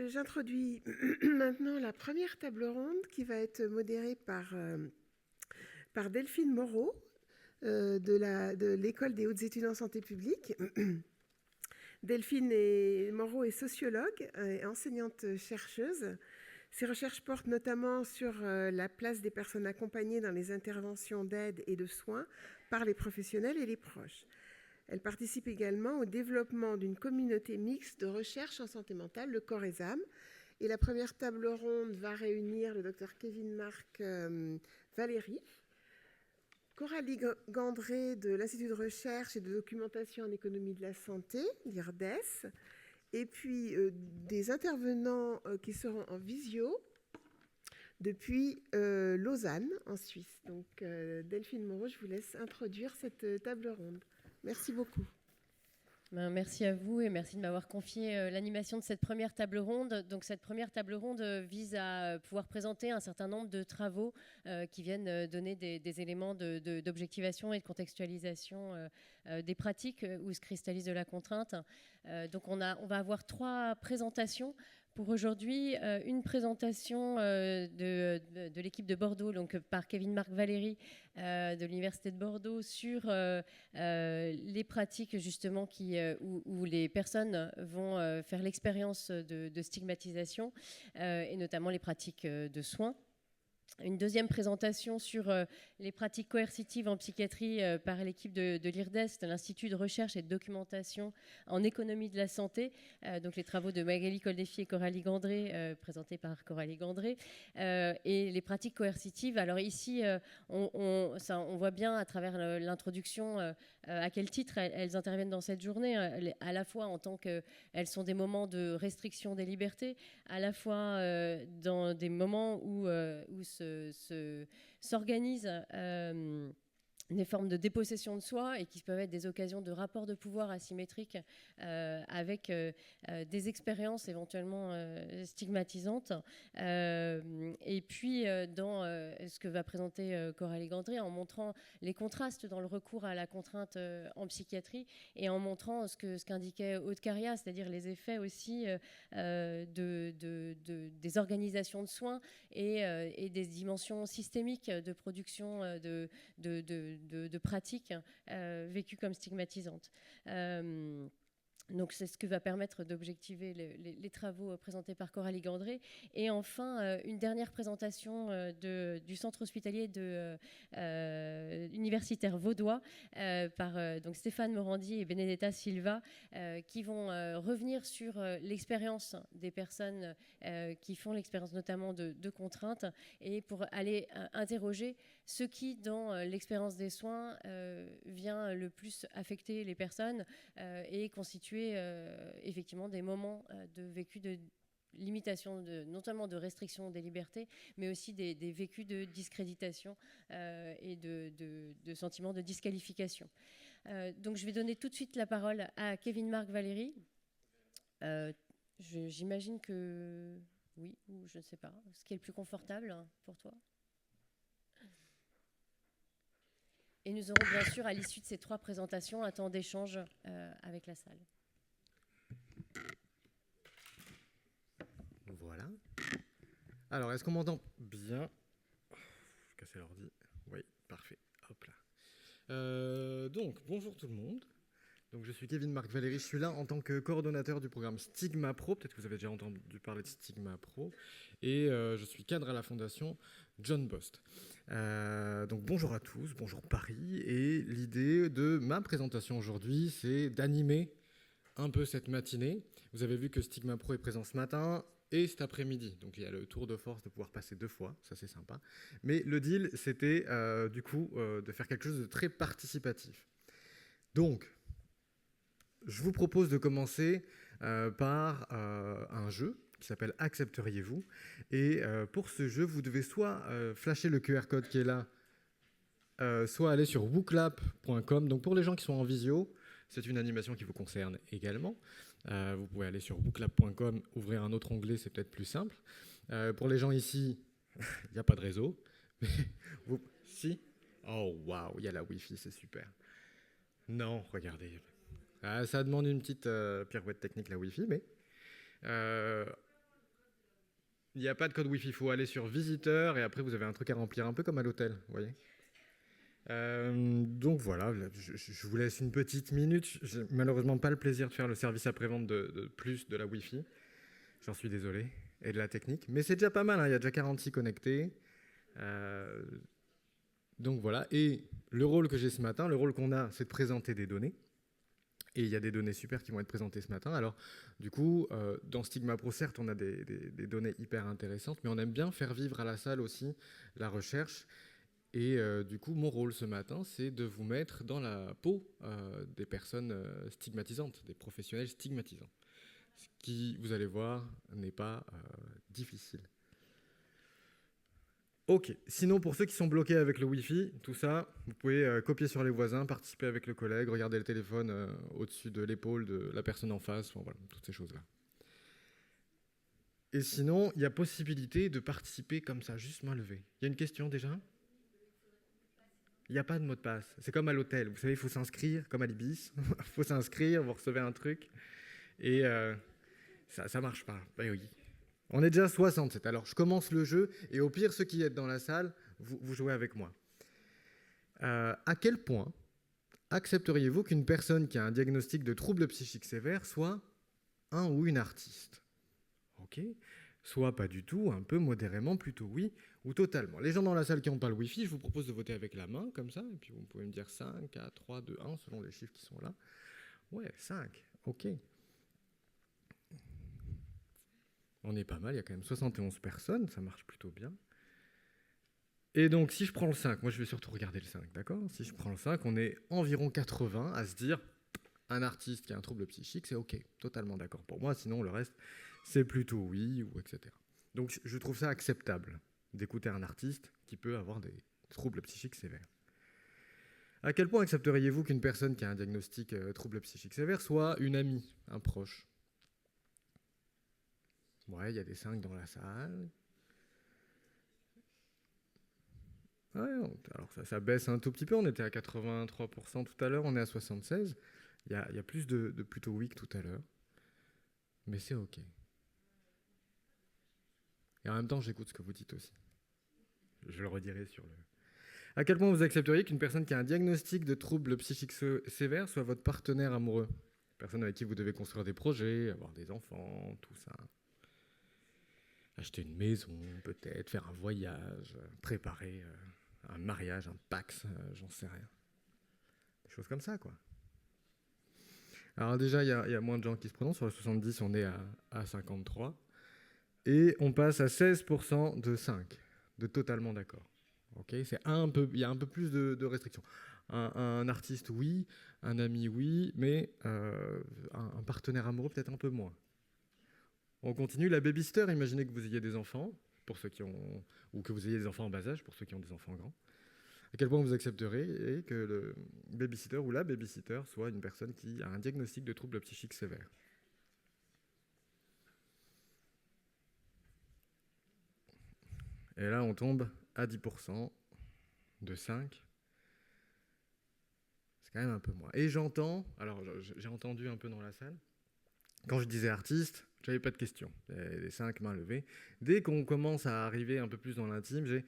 J'introduis maintenant la première table ronde qui va être modérée par Delphine Moreau de l'École des hautes études en santé publique. Delphine Moreau est sociologue et enseignante-chercheuse. Ses recherches portent notamment sur la place des personnes accompagnées dans les interventions d'aide et de soins par les professionnels et les proches. Elle participe également au développement d'une communauté mixte de recherche en santé mentale, le CORESAM. Et la première table ronde va réunir le docteur Kevin Marc Valéry, Coralie Gandré de l'Institut de recherche et de documentation en économie de la santé, l'IRDES, et puis des intervenants qui seront en visio depuis Lausanne, en Suisse. Donc, Delphine Moreau, je vous laisse introduire cette table ronde. Merci beaucoup. Merci à vous et merci de m'avoir confié l'animation de cette première table ronde. Donc, cette première table ronde vise à pouvoir présenter un certain nombre de travaux qui viennent donner des éléments d'objectivation et de contextualisation des pratiques où se cristallise de la contrainte. Donc, on va avoir 3 présentations. Pour aujourd'hui, une présentation de l'équipe de Bordeaux, donc par Kevin Marc Valéry de l'Université de Bordeaux, sur les pratiques justement où les personnes vont faire l'expérience de stigmatisation et notamment les pratiques de soins. Une deuxième présentation sur les pratiques coercitives en psychiatrie par l'équipe de l'IRDES, de l'Institut de recherche et de documentation en économie de la santé, donc les travaux de Magali Coldefy et Coralie Gandré, présentés par Coralie Gandré, et les pratiques coercitives. Alors ici, on voit bien à travers l'introduction à quel titre elles interviennent dans cette journée, à la fois en tant qu'elles sont des moments de restriction des libertés, à la fois dans des moments où s'organisent des formes de dépossession de soi et qui peuvent être des occasions de rapports de pouvoir asymétriques avec des expériences éventuellement stigmatisantes. Et puis, dans ce que va présenter Coralie Gandré, en montrant les contrastes dans le recours à la contrainte en psychiatrie et en montrant ce qu'indiquait Aude Caria, c'est-à-dire les effets aussi des organisations de soins et des dimensions systémiques de production de pratiques vécues comme stigmatisantes. Donc c'est ce que va permettre d'objectiver les travaux présentés par Coralie Gandré. Et enfin, une dernière présentation du centre hospitalier universitaire vaudois par donc Stéphane Morandi et Benedetta Silva qui vont revenir sur l'expérience des personnes qui font l'expérience notamment de contraintes et pour aller interroger ce qui, dans l'expérience des soins, vient le plus affecter les personnes et constituer effectivement des moments de vécu de limitation, non seulement de restriction des libertés, mais aussi des vécus de discréditation et de sentiments de disqualification. Donc je vais donner tout de suite la parole à Kevin Marc Valéry. J'imagine que oui, ou je ne sais pas, ce qui est le plus confortable pour toi. Et nous aurons bien sûr, à l'issue de ces 3 présentations, un temps d'échange avec la salle. Voilà. Alors, est-ce qu'on m'entend bien ? Casser l'ordi. Oui, parfait. Hop là. Donc, bonjour tout le monde. Donc, je suis Kevin Marc Valéry. Je suis là en tant que coordonnateur du programme Stigma Pro. Peut-être que vous avez déjà entendu parler de Stigma Pro. Et je suis cadre à la fondation John Bost. Donc, bonjour à tous. Bonjour Paris. Et l'idée de ma présentation aujourd'hui, c'est d'animer un peu cette matinée. Vous avez vu que Stigma Pro est présent ce matin et cet après-midi. Donc il y a le tour de force de pouvoir passer 2 fois, ça c'est sympa. Mais le deal, c'était du coup de faire quelque chose de très participatif. Donc, je vous propose de commencer par un jeu qui s'appelle Accepteriez-vous ? Et pour ce jeu, vous devez soit flasher le QR code qui est là, soit aller sur wooklap.com. Donc pour les gens qui sont en visio, c'est une animation qui vous concerne également. Vous pouvez aller sur wooklap.com, ouvrir un autre onglet, c'est peut-être plus simple. Pour les gens ici, il n'y a pas de réseau. Si ? Oh, waouh, il y a la Wi-Fi, c'est super. Non, regardez. Ça demande une petite pirouette technique, la Wi-Fi, mais il n'y a pas de code Wi-Fi, il faut aller sur visiteur et après vous avez un truc à remplir, un peu comme à l'hôtel, vous voyez. Donc voilà, je vous laisse une petite minute. J'ai malheureusement pas le plaisir de faire le service après-vente de plus de la Wi-Fi. J'en suis désolé. Et de la technique. Mais c'est déjà pas mal, hein, il y a déjà 46 connectés. Donc voilà. Et le rôle que j'ai ce matin, le rôle qu'on a, c'est de présenter des données. Et il y a des données super qui vont être présentées ce matin. Alors, du coup, dans Stigma Pro, certes, on a des données hyper intéressantes, mais on aime bien faire vivre à la salle aussi la recherche. Et du coup, mon rôle ce matin, c'est de vous mettre dans la peau des personnes stigmatisantes, des professionnels stigmatisants. Ce qui, vous allez voir, n'est pas difficile. Ok, sinon pour ceux qui sont bloqués avec le Wi-Fi, tout ça, vous pouvez copier sur les voisins, participer avec le collègue, regarder le téléphone au-dessus de l'épaule de la personne en face, enfin, voilà, toutes ces choses-là. Et sinon, il y a possibilité de participer comme ça, juste main levée. Il y a une question déjà ? Il n'y a pas de mot de passe. C'est comme à l'hôtel. Vous savez, il faut s'inscrire, comme à l'Ibis. Il faut s'inscrire, vous recevez un truc. Et ça ne marche pas. Ben oui. On est déjà 67. Alors, je commence le jeu. Et au pire, ceux qui êtes dans la salle, vous jouez avec moi. À quel point accepteriez-vous qu'une personne qui a un diagnostic de trouble psychique sévère soit un ou une artiste ? Ok. Soit pas du tout, un peu modérément, plutôt oui, ou totalement. Les gens dans la salle qui n'ont pas le Wi-Fi, je vous propose de voter avec la main, comme ça, et puis vous pouvez me dire 5, 4, 3, 2, 1, selon les chiffres qui sont là. Ouais, 5, ok. On est pas mal, il y a quand même 71 personnes, ça marche plutôt bien. Et donc, si je prends le 5, moi je vais surtout regarder le 5, d'accord ? Si je prends le 5, on est environ 80 à se dire, un artiste qui a un trouble psychique, c'est ok, totalement d'accord pour moi, sinon le reste, c'est plutôt oui, ou etc. Donc je trouve ça acceptable d'écouter un artiste qui peut avoir des troubles psychiques sévères. À quel point accepteriez-vous qu'une personne qui a un diagnostic trouble psychique sévère soit une amie, un proche ? Ouais, il y a des 5 dans la salle. Ouais, alors ça baisse un tout petit peu, on était à 83% tout à l'heure, on est à 76%. Il y a plus de plutôt oui que tout à l'heure. Mais c'est ok. Et en même temps, j'écoute ce que vous dites aussi. Je le redirai sur le... À quel point vous accepteriez qu'une personne qui a un diagnostic de trouble psychique sévère soit votre partenaire amoureux ? Personne avec qui vous devez construire des projets, avoir des enfants, tout ça. Acheter une maison, peut-être, faire un voyage, préparer un mariage, un Pax, j'en sais rien. Des choses comme ça, quoi. Alors déjà, il y a moins de gens qui se prononcent. Sur le 70, on est à 53. Et on passe à 16% de 5, de totalement d'accord. Okay, il y a un peu plus de restrictions. Un artiste, oui. Un ami, oui. Mais un partenaire amoureux, peut-être un peu moins. On continue. La babysitter, imaginez que vous ayez des enfants, pour ceux qui ont, ou que vous ayez des enfants en bas âge, pour ceux qui ont des enfants grands. À quel point vous accepterez que le babysitter ou la babysitter soit une personne qui a un diagnostic de trouble psychique sévère. Et là, on tombe à 10% de 5. C'est quand même un peu moins. Et j'entends, alors j'ai entendu un peu dans la salle, quand je disais artiste, j'avais pas de questions. Les 5 mains levées. Dès qu'on commence à arriver un peu plus dans l'intime,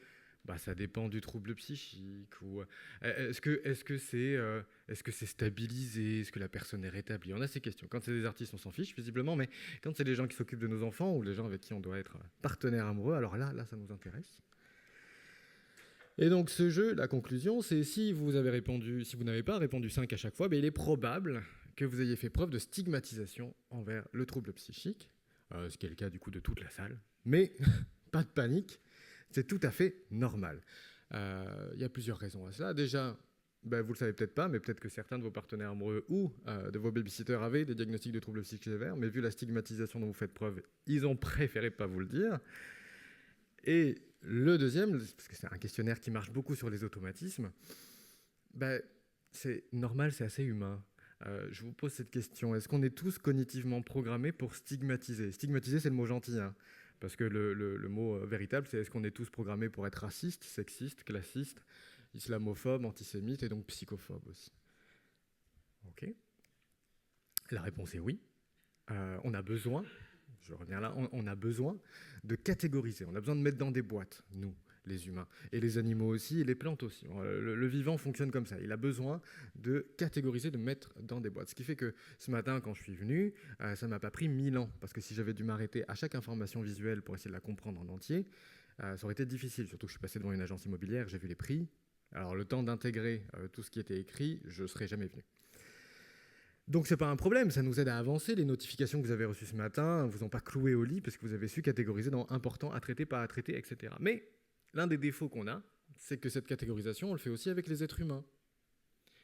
ça dépend du trouble psychique. Ou est-ce que c'est stabilisé ? Est-ce que la personne est rétablie ? On a ces questions. Quand c'est des artistes, on s'en fiche visiblement, mais quand c'est les gens qui s'occupent de nos enfants ou les gens avec qui on doit être partenaire amoureux, alors là, ça nous intéresse. Et donc ce jeu, la conclusion, c'est si vous n'avez pas répondu 5 à chaque fois, il est probable que vous ayez fait preuve de stigmatisation envers le trouble psychique, ce qui est le cas du coup de toute la salle. Mais pas de panique, c'est tout à fait normal. Il y a plusieurs raisons à cela. Déjà, vous le savez peut-être pas, mais peut-être que certains de vos partenaires amoureux ou de vos babysitters avaient des diagnostics de troubles psychiques sévères, mais vu la stigmatisation dont vous faites preuve, ils ont préféré pas vous le dire. Et le deuxième, parce que c'est un questionnaire qui marche beaucoup sur les automatismes, c'est normal, c'est assez humain. Je vous pose cette question, est-ce qu'on est tous cognitivement programmés pour stigmatiser ? Stigmatiser, c'est le mot gentil, hein, parce que le mot véritable, c'est est-ce qu'on est tous programmés pour être raciste, sexiste, classiste, islamophobe, antisémite et donc psychophobe aussi. Ok. La réponse est oui. On a besoin je reviens là, on a besoin de catégoriser, on a besoin de mettre dans des boîtes, nous, les humains, et les animaux aussi, et les plantes aussi. Le vivant fonctionne comme ça, il a besoin de catégoriser, de mettre dans des boîtes. Ce qui fait que ce matin, quand je suis venu, ça ne m'a pas pris 1000 ans, parce que si j'avais dû m'arrêter à chaque information visuelle pour essayer de la comprendre en entier, ça aurait été difficile, surtout que je suis passé devant une agence immobilière, j'ai vu les prix. Alors le temps d'intégrer tout ce qui était écrit, je ne serais jamais venu. Donc ce n'est pas un problème, ça nous aide à avancer. Les notifications que vous avez reçues ce matin ne vous ont pas cloué au lit parce que vous avez su catégoriser dans important, à traiter, pas à traiter, etc. Mais l'un des défauts qu'on a, c'est que cette catégorisation, on le fait aussi avec les êtres humains.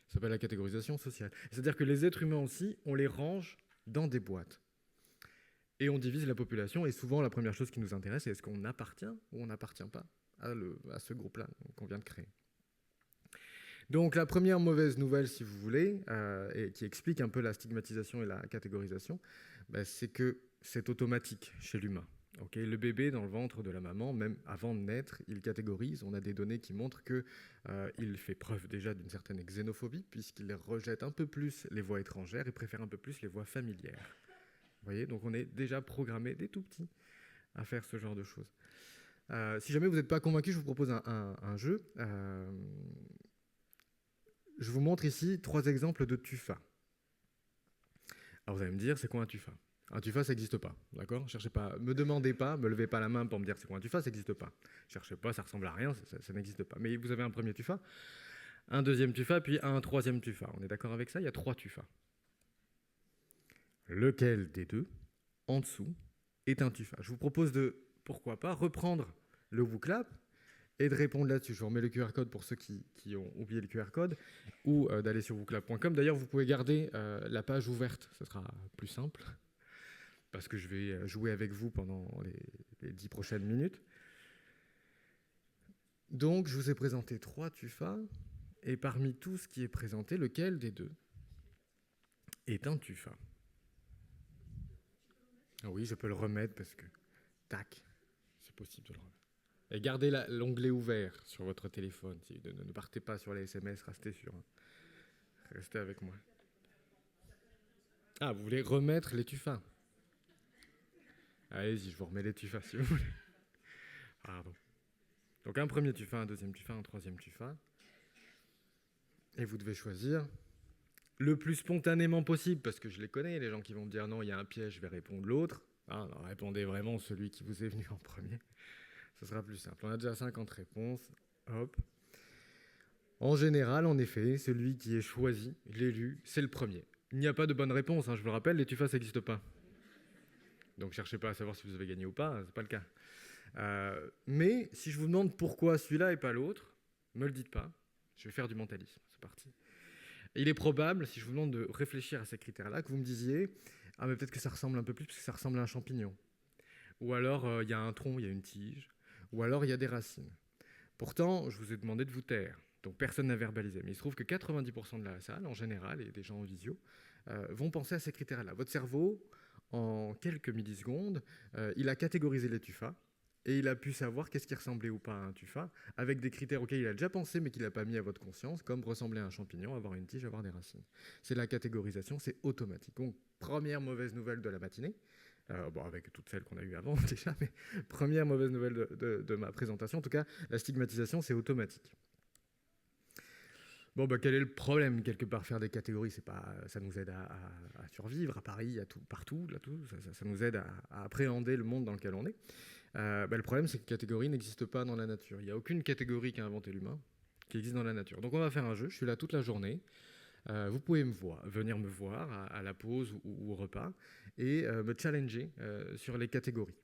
Ça s'appelle la catégorisation sociale. C'est-à-dire que les êtres humains aussi, on les range dans des boîtes. Et on divise la population, et souvent la première chose qui nous intéresse, c'est est-ce qu'on appartient ou on n'appartient pas à ce groupe-là qu'on vient de créer. Donc la première mauvaise nouvelle, si vous voulez, et qui explique un peu la stigmatisation et la catégorisation, c'est que c'est automatique chez l'humain. Okay, le bébé dans le ventre de la maman, même avant de naître, il catégorise. On a des données qui montrent qu'il fait preuve déjà d'une certaine xénophobie, puisqu'il rejette un peu plus les voix étrangères et préfère un peu plus les voix familières. Vous voyez, donc on est déjà programmé dès tout petit à faire ce genre de choses. Si jamais vous n'êtes pas convaincu, je vous propose un jeu. Je vous montre ici 3 exemples de tufa. Alors vous allez me dire, c'est quoi un tufa ? Un tufa, ça n'existe pas, d'accord ? Cherchez pas, me demandez pas, me levez pas la main pour me dire c'est quoi un tufa, ça n'existe pas. Cherchez pas, ça ressemble à rien, ça n'existe pas. Mais vous avez un premier tufa, un deuxième tufa, puis un troisième tufa. On est d'accord avec ça ? Il y a 3 tufas. Lequel des deux, en dessous, est un tufa ? Je vous propose de, pourquoi pas, reprendre le WooClap et de répondre là-dessus. Je vous remets le QR code pour ceux qui ont oublié le QR code, ou d'aller sur wooclap.com. D'ailleurs, vous pouvez garder la page ouverte, ce sera plus simple, parce que je vais jouer avec vous pendant les 10 prochaines minutes. Donc, je vous ai présenté 3 tufas, et parmi tout ce qui est présenté, lequel des deux est un tufa ? Ah oui, je peux le remettre, parce que, tac, c'est possible de le remettre. Et gardez l'onglet ouvert sur votre téléphone. Ne partez pas sur les SMS, restez avec moi. Ah, vous voulez remettre les tufas ? Allez-y, je vous remets les tufas si vous voulez. Pardon. Donc un premier tufa, un deuxième tufa, un troisième tufa. Et vous devez choisir le plus spontanément possible, parce que je les connais, les gens qui vont me dire non, il y a un piège, je vais répondre l'autre. Ah, non, répondez vraiment celui qui vous est venu en premier. Ce sera plus simple. On a déjà 50 réponses. Hop. En général, en effet, celui qui est choisi, l'élu, c'est le premier. Il n'y a pas de bonne réponse, je vous le rappelle, les tufas, ça n'existe pas. Donc, cherchez pas à savoir si vous avez gagné ou pas, c'est pas le cas. Mais si je vous demande pourquoi celui-là et pas l'autre, me le dites pas. Je vais faire du mentalisme. C'est parti. Et il est probable, si je vous demande de réfléchir à ces critères-là, que vous me disiez « Ah, mais peut-être que ça ressemble un peu plus parce que ça ressemble à un champignon. » Ou alors, il y a un tronc, il y a une tige. Ou alors, il y a des racines. Pourtant, je vous ai demandé de vous taire. Donc, personne n'a verbalisé. Mais il se trouve que 90% de la salle, en général, et des gens en visio, vont penser à ces critères-là. Votre cerveau, en quelques millisecondes, il a catégorisé les tufas et il a pu savoir qu'est-ce qui ressemblait ou pas à un tufa avec des critères auxquels il a déjà pensé mais qu'il n'a pas mis à votre conscience, comme ressembler à un champignon, avoir une tige, avoir des racines. C'est la catégorisation, c'est automatique. Donc, première mauvaise nouvelle de la matinée, avec toutes celles qu'on a eues avant déjà, mais première mauvaise nouvelle de ma présentation, en tout cas, la stigmatisation, c'est automatique. Bon, quel est le problème, quelque part, faire des catégories, ça nous aide à survivre à Paris, partout, ça nous aide à appréhender le monde dans lequel on est. Le problème, c'est que catégorie n'existe pas dans la nature. Il n'y a aucune catégorie qu'a inventé l'humain qui existe dans la nature. Donc on va faire un jeu, je suis là toute la journée. Vous pouvez venir me voir à la pause ou au repas et me challenger sur les catégories.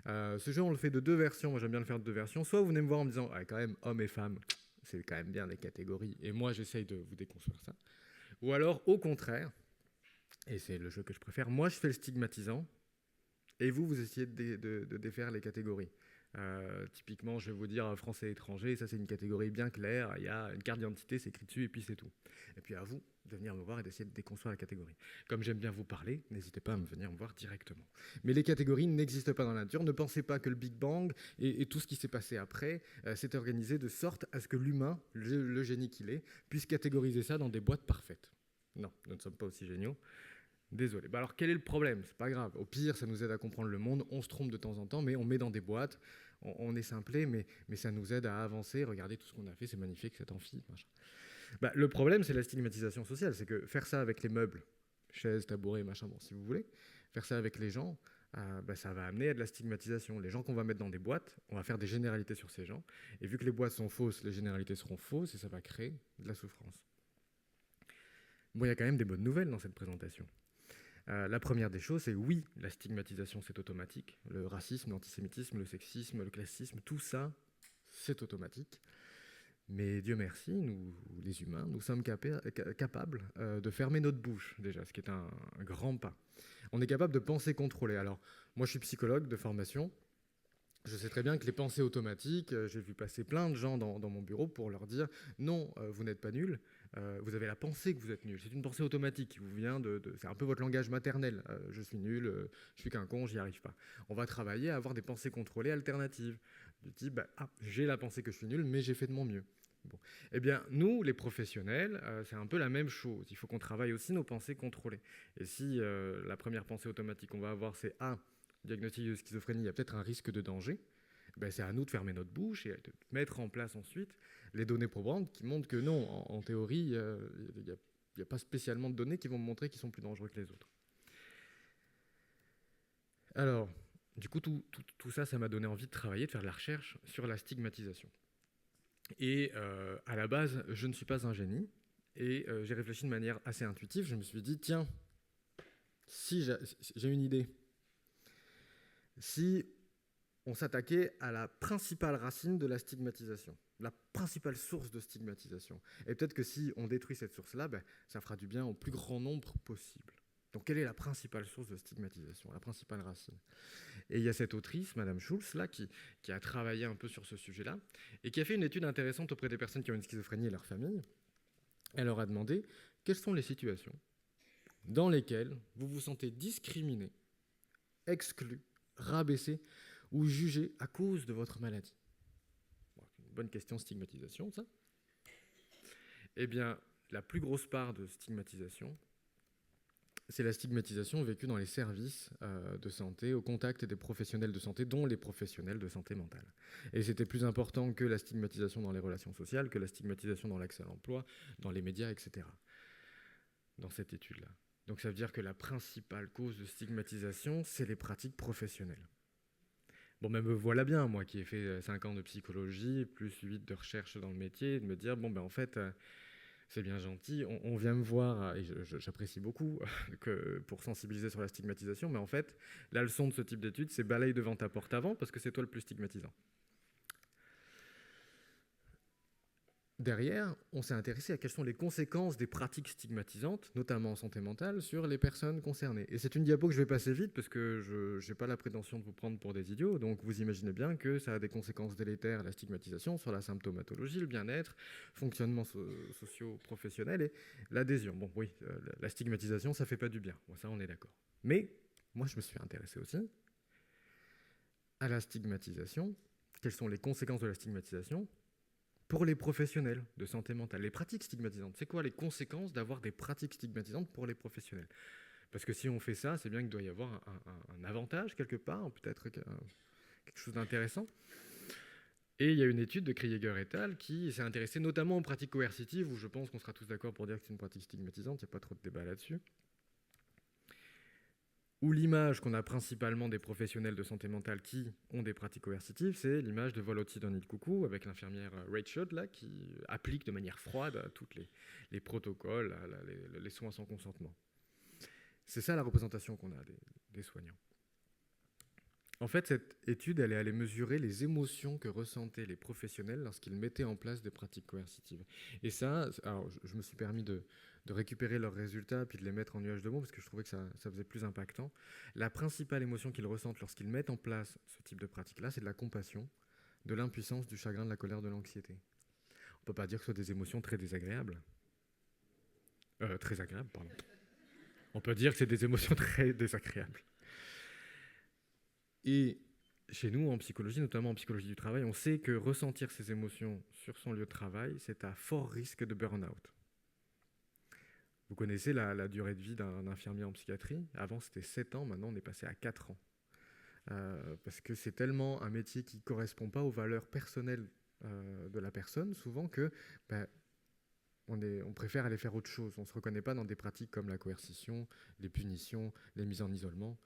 Ce jeu, on le fait de 2 versions. Moi, j'aime bien le faire de 2 versions. Soit vous venez me voir en me disant quand même, hommes et femmes, c'est quand même bien des catégories. Et moi, j'essaye de vous déconstruire ça. Ou alors, au contraire, et c'est le jeu que je préfère, moi, je fais le stigmatisant et vous essayez de défaire les catégories. Typiquement, je vais vous dire français étranger, ça c'est une catégorie bien claire, il y a une carte d'identité, c'est écrit dessus et puis c'est tout. Et puis à vous de venir me voir et d'essayer de déconstruire la catégorie. Comme j'aime bien vous parler, n'hésitez pas à venir me voir directement. Mais les catégories n'existent pas dans la nature, ne pensez pas que le Big Bang et tout ce qui s'est passé après s'est organisé de sorte à ce que l'humain, le génie qu'il est, puisse catégoriser ça dans des boîtes parfaites. Non, nous ne sommes pas aussi géniaux. Désolé. Bah alors, quel est le problème? C'est pas grave. Au pire, ça nous aide à comprendre le monde. On se trompe de temps en temps, mais on met dans des boîtes. On est simplé, mais ça nous aide à avancer. Regardez tout ce qu'on a fait, c'est magnifique, cet amphi. Machin. Bah, le problème, c'est la stigmatisation sociale. C'est que faire ça avec les meubles, chaises, tabourets, machin, bon, si vous voulez, faire ça avec les gens, bah, ça va amener à de la stigmatisation. Les gens qu'on va mettre dans des boîtes, on va faire des généralités sur ces gens. Et vu que les boîtes sont fausses, les généralités seront fausses et ça va créer de la souffrance. Bon, il y a quand même des bonnes nouvelles dans cette présentation. La première des choses, c'est oui, la stigmatisation, c'est automatique. Le racisme, l'antisémitisme, le sexisme, le classisme, tout ça, c'est automatique. Mais Dieu merci, nous, les humains, nous sommes capables de fermer notre bouche, déjà, ce qui est un grand pas. On est capable de penser contrôler. Alors, moi, je suis psychologue de formation. Je sais très bien que les pensées automatiques, j'ai vu passer plein de gens dans mon bureau pour leur dire « Non, vous n'êtes pas nuls, vous avez la pensée que vous êtes nuls. » C'est une pensée automatique qui vous vient c'est un peu votre langage maternel. Je suis nul, je suis qu'un con, j'y arrive pas. On va travailler à avoir des pensées contrôlées alternatives. Du type j'ai la pensée que je suis nul, mais j'ai fait de mon mieux. Bon. Eh bien, nous, les professionnels, c'est un peu la même chose. Il faut qu'on travaille aussi nos pensées contrôlées. Et si la première pensée automatique qu'on va avoir, c'est « Ah, diagnostic de schizophrénie, il y a peut-être un risque de danger », ben c'est à nous de fermer notre bouche et de mettre en place ensuite les données probantes qui montrent que non, en théorie, il n'y a pas spécialement de données qui vont me montrer qu'ils sont plus dangereux que les autres. Alors, du coup, tout ça, ça m'a donné envie de travailler, de faire de la recherche sur la stigmatisation. Et à la base, je ne suis pas un génie, et j'ai réfléchi de manière assez intuitive. Je me suis dit, tiens, si j'ai une idée. Si on s'attaquait à la principale racine de la stigmatisation, la principale source de stigmatisation. Et peut-être que si on détruit cette source-là, ça fera du bien au plus grand nombre possible. Donc quelle est la principale source de stigmatisation, la principale racine? Et il y a cette autrice, Madame Schulz, là, qui a travaillé un peu sur ce sujet-là, et qui a fait une étude intéressante auprès des personnes qui ont une schizophrénie et leur famille. Elle leur a demandé quelles sont les situations dans lesquelles vous vous sentez discriminé, exclu, rabaissé ou jugé à cause de votre maladie. Bon, une bonne question, stigmatisation, ça. Eh bien, la plus grosse part de stigmatisation, c'est la stigmatisation vécue dans les services de santé, au contact des professionnels de santé, dont les professionnels de santé mentale. Et c'était plus important que la stigmatisation dans les relations sociales, que la stigmatisation dans l'accès à l'emploi, dans les médias, etc. Dans cette étude-là. Donc ça veut dire que la principale cause de stigmatisation, c'est les pratiques professionnelles. Bon, mais me voilà bien, moi qui ai fait 5 ans de psychologie, plus 8 de recherche dans le métier, de me dire, en fait, c'est bien gentil, on vient me voir, et j'apprécie beaucoup, pour sensibiliser sur la stigmatisation, mais en fait, la leçon de ce type d'étude, c'est balaye devant ta porte avant, parce que c'est toi le plus stigmatisant. Derrière, on s'est intéressé à quelles sont les conséquences des pratiques stigmatisantes, notamment en santé mentale, sur les personnes concernées. Et c'est une diapo que je vais passer vite parce que je n'ai pas la prétention de vous prendre pour des idiots, donc vous imaginez bien que ça a des conséquences délétères, la stigmatisation, sur la symptomatologie, le bien-être, fonctionnement socio-professionnel et l'adhésion. Bon, oui, la stigmatisation, ça ne fait pas du bien, bon, ça on est d'accord. Mais moi, je me suis intéressé aussi à la stigmatisation, quelles sont les conséquences de la stigmatisation pour les professionnels de santé mentale. Les pratiques stigmatisantes, c'est quoi les conséquences d'avoir des pratiques stigmatisantes pour les professionnels? Parce que si on fait ça, c'est bien qu'il doit y avoir un avantage quelque part, peut-être quelque chose d'intéressant. Et il y a une étude de Krieger et al. Qui s'est intéressée notamment aux pratiques coercitives, où je pense qu'on sera tous d'accord pour dire que c'est une pratique stigmatisante, il n'y a pas trop de débat là-dessus. Où l'image qu'on a principalement des professionnels de santé mentale qui ont des pratiques coercitives, c'est l'image de Volodya dans Nid de Coucou, avec l'infirmière Rachel, là, qui applique de manière froide tous les protocoles, les soins sans consentement. C'est ça la représentation qu'on a des soignants. En fait, cette étude, elle est allée mesurer les émotions que ressentaient les professionnels lorsqu'ils mettaient en place des pratiques coercitives. Et ça, alors je me suis permis de récupérer leurs résultats puis de les mettre en nuage de mots parce que je trouvais que ça faisait plus impactant. La principale émotion qu'ils ressentent lorsqu'ils mettent en place ce type de pratique-là, c'est de la compassion, de l'impuissance, du chagrin, de la colère, de l'anxiété. On ne peut pas dire que ce soit des émotions très désagréables. Très agréables, pardon. On peut dire que c'est des émotions très désagréables. Et chez nous, en psychologie, notamment en psychologie du travail, on sait que ressentir ces émotions sur son lieu de travail, c'est à fort risque de burn-out. Vous connaissez la durée de vie d'un infirmier en psychiatrie. Avant, c'était 7 ans. Maintenant, on est passé à 4 ans. Parce que c'est tellement un métier qui ne correspond pas aux valeurs personnelles de la personne, souvent que on préfère aller faire autre chose. On ne se reconnaît pas dans des pratiques comme la coercition, les punitions, les mises en isolement,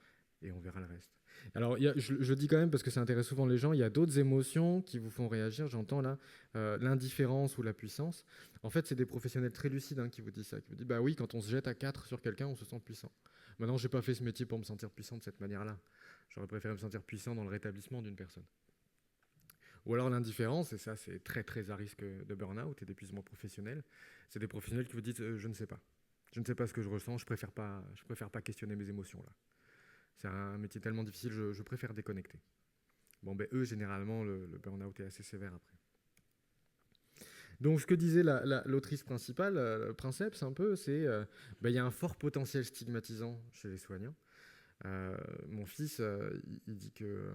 et on verra le reste. Alors, je dis quand même, parce que ça intéresse souvent les gens, il y a d'autres émotions qui vous font réagir. J'entends là l'indifférence ou la puissance. En fait, c'est des professionnels très lucides qui vous disent ça, qui vous disent, bah oui, quand on se jette à 4 sur quelqu'un, on se sent puissant. Maintenant, je n'ai pas fait ce métier pour me sentir puissant de cette manière-là. J'aurais préféré me sentir puissant dans le rétablissement d'une personne. Ou alors l'indifférence, et ça c'est très très à risque de burn-out et d'épuisement professionnel, c'est des professionnels qui vous disent je ne sais pas. Je ne sais pas ce que je ressens, je préfère pas questionner mes émotions là. C'est un métier tellement difficile, je préfère déconnecter. Bon, eux, généralement, le burn-out est assez sévère après. Donc, ce que disait l'autrice principale, le princeps un peu, c'est il y a un fort potentiel stigmatisant chez les soignants. Mon fils, il dit que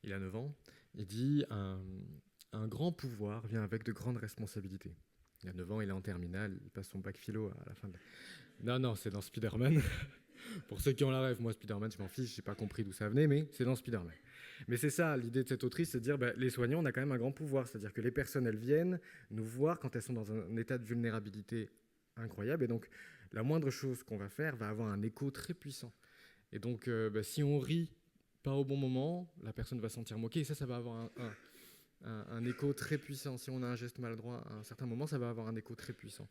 il a 9 ans, il dit un grand pouvoir vient avec de grandes responsabilités. Il a 9 ans, il est en terminale, il passe son bac philo à la fin de... Non, c'est dans Spider-Man. Pour ceux qui ont la rêve, moi Spider-Man, je m'en fiche, j'ai pas compris d'où ça venait, mais c'est dans Spider-Man. Mais c'est ça, l'idée de cette autrice, c'est de dire, les soignants, on a quand même un grand pouvoir, c'est-à-dire que les personnes, elles viennent nous voir quand elles sont dans un état de vulnérabilité incroyable, et donc la moindre chose qu'on va faire va avoir un écho très puissant. Et donc, si on rit pas au bon moment, la personne va se sentir moquée, et ça va avoir un écho très puissant. Si on a un geste maladroit à un certain moment, ça va avoir un écho très puissant.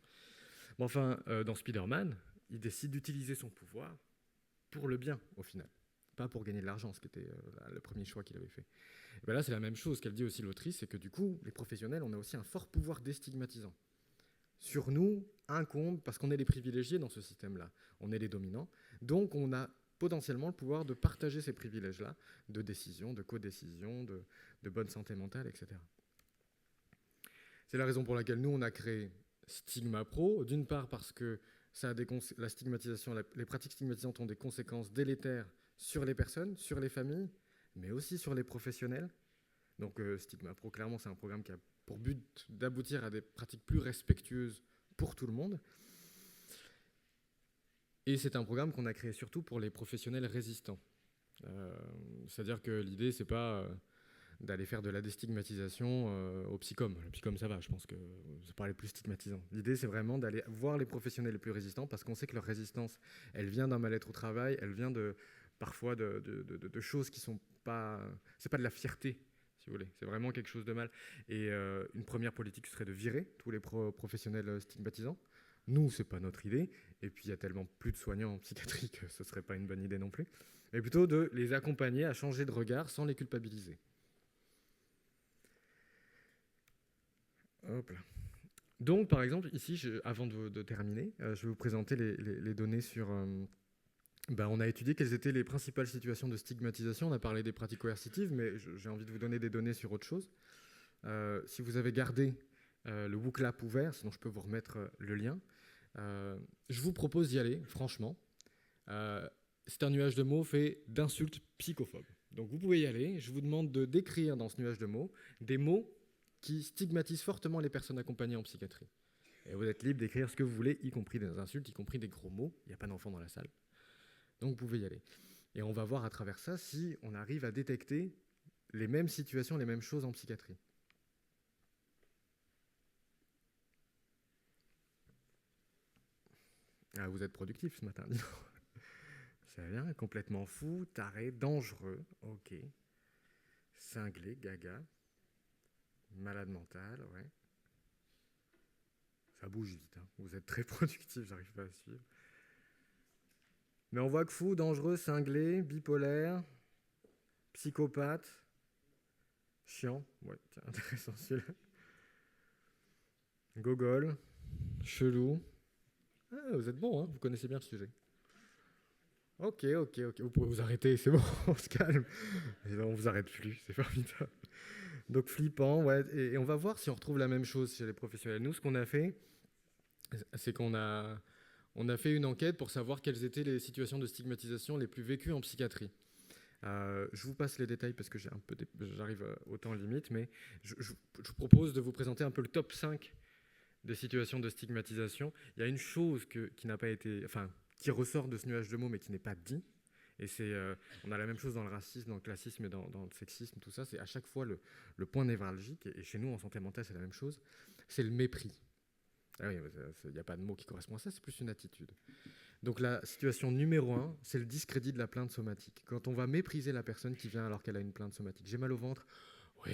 Bon, enfin, dans Spider-Man, il décide d'utiliser son pouvoir pour le bien, au final. Pas pour gagner de l'argent, ce qui était le premier choix qu'il avait fait. Et là, c'est la même chose qu'elle dit aussi l'autrice, c'est que du coup, les professionnels, on a aussi un fort pouvoir déstigmatisant. Sur nous, incombe, parce qu'on est les privilégiés dans ce système-là, on est les dominants, donc on a potentiellement le pouvoir de partager ces privilèges-là, de décision, de codécision, de bonne santé mentale, etc. C'est la raison pour laquelle nous, on a créé Stigma Pro, d'une part parce que la stigmatisation, les pratiques stigmatisantes ont des conséquences délétères sur les personnes, sur les familles, mais aussi sur les professionnels. Donc Stigma Pro, clairement, c'est un programme qui a pour but d'aboutir à des pratiques plus respectueuses pour tout le monde. Et c'est un programme qu'on a créé surtout pour les professionnels résistants. C'est-à-dire que l'idée, c'est pas d'aller faire de la déstigmatisation au psychom. Le psychom, ça va, je pense que c'est pas les plus stigmatisants. L'idée, c'est vraiment d'aller voir les professionnels les plus résistants, parce qu'on sait que leur résistance, elle vient d'un mal-être au travail, elle vient parfois de choses qui sont pas... C'est pas de la fierté, si vous voulez. C'est vraiment quelque chose de mal. Et une première politique serait de virer tous les professionnels stigmatisants. Nous, c'est pas notre idée. Et puis, il y a tellement plus de soignants en psychiatrie que ce serait pas une bonne idée non plus. Mais plutôt de les accompagner à changer de regard sans les culpabiliser. Hop là. Donc, par exemple, ici, avant de terminer, je vais vous présenter les données sur... on a étudié quelles étaient les principales situations de stigmatisation. On a parlé des pratiques coercitives, mais j'ai envie de vous donner des données sur autre chose. Si vous avez gardé le WooClap ouvert, sinon je peux vous remettre le lien, je vous propose d'y aller, franchement. C'est un nuage de mots fait d'insultes psychophobes. Donc vous pouvez y aller. Je vous demande de décrire dans ce nuage de mots des mots qui stigmatisent fortement les personnes accompagnées en psychiatrie. Et vous êtes libre d'écrire ce que vous voulez, y compris des insultes, y compris des gros mots. Il n'y a pas d'enfants dans la salle. Donc vous pouvez y aller. Et on va voir à travers ça si on arrive à détecter les mêmes situations, les mêmes choses en psychiatrie. Ah, vous êtes productif ce matin, dis donc. C'est bien, complètement fou, taré, dangereux, ok. Cinglé, gaga. Malade mental, ouais. Ça bouge vite, hein. Vous êtes très productif, j'arrive pas à suivre. Mais on voit que fou, dangereux, cinglé, bipolaire, psychopathe, chiant, ouais, tiens, intéressant celui-là. Gogol, chelou. Ah, vous êtes bon, hein, vous connaissez bien le sujet. Ok, vous pouvez vous arrêter, c'est bon, on se calme. Et on vous arrête plus, c'est formidable. Donc flippant, ouais, et on va voir si on retrouve la même chose chez les professionnels. Nous, ce qu'on a fait, c'est qu'on a fait une enquête pour savoir quelles étaient les situations de stigmatisation les plus vécues en psychiatrie. Je vous passe les détails parce que j'arrive au temps limite, mais je vous propose de vous présenter un peu le top 5 des situations de stigmatisation, il y a une chose qui n'a pas été, enfin, qui ressort de ce nuage de mots, mais qui n'est pas dit. Et on a la même chose dans le racisme, dans le classisme et dans le sexisme, tout ça. C'est à chaque fois le point névralgique. Et chez nous, en santé mentale, c'est la même chose. C'est le mépris. Ah oui, il n'y a pas de mot qui correspond à ça, c'est plus une attitude. Donc la situation numéro 1, c'est le discrédit de la plainte somatique. Quand on va mépriser la personne qui vient alors qu'elle a une plainte somatique. J'ai mal au ventre. Oui,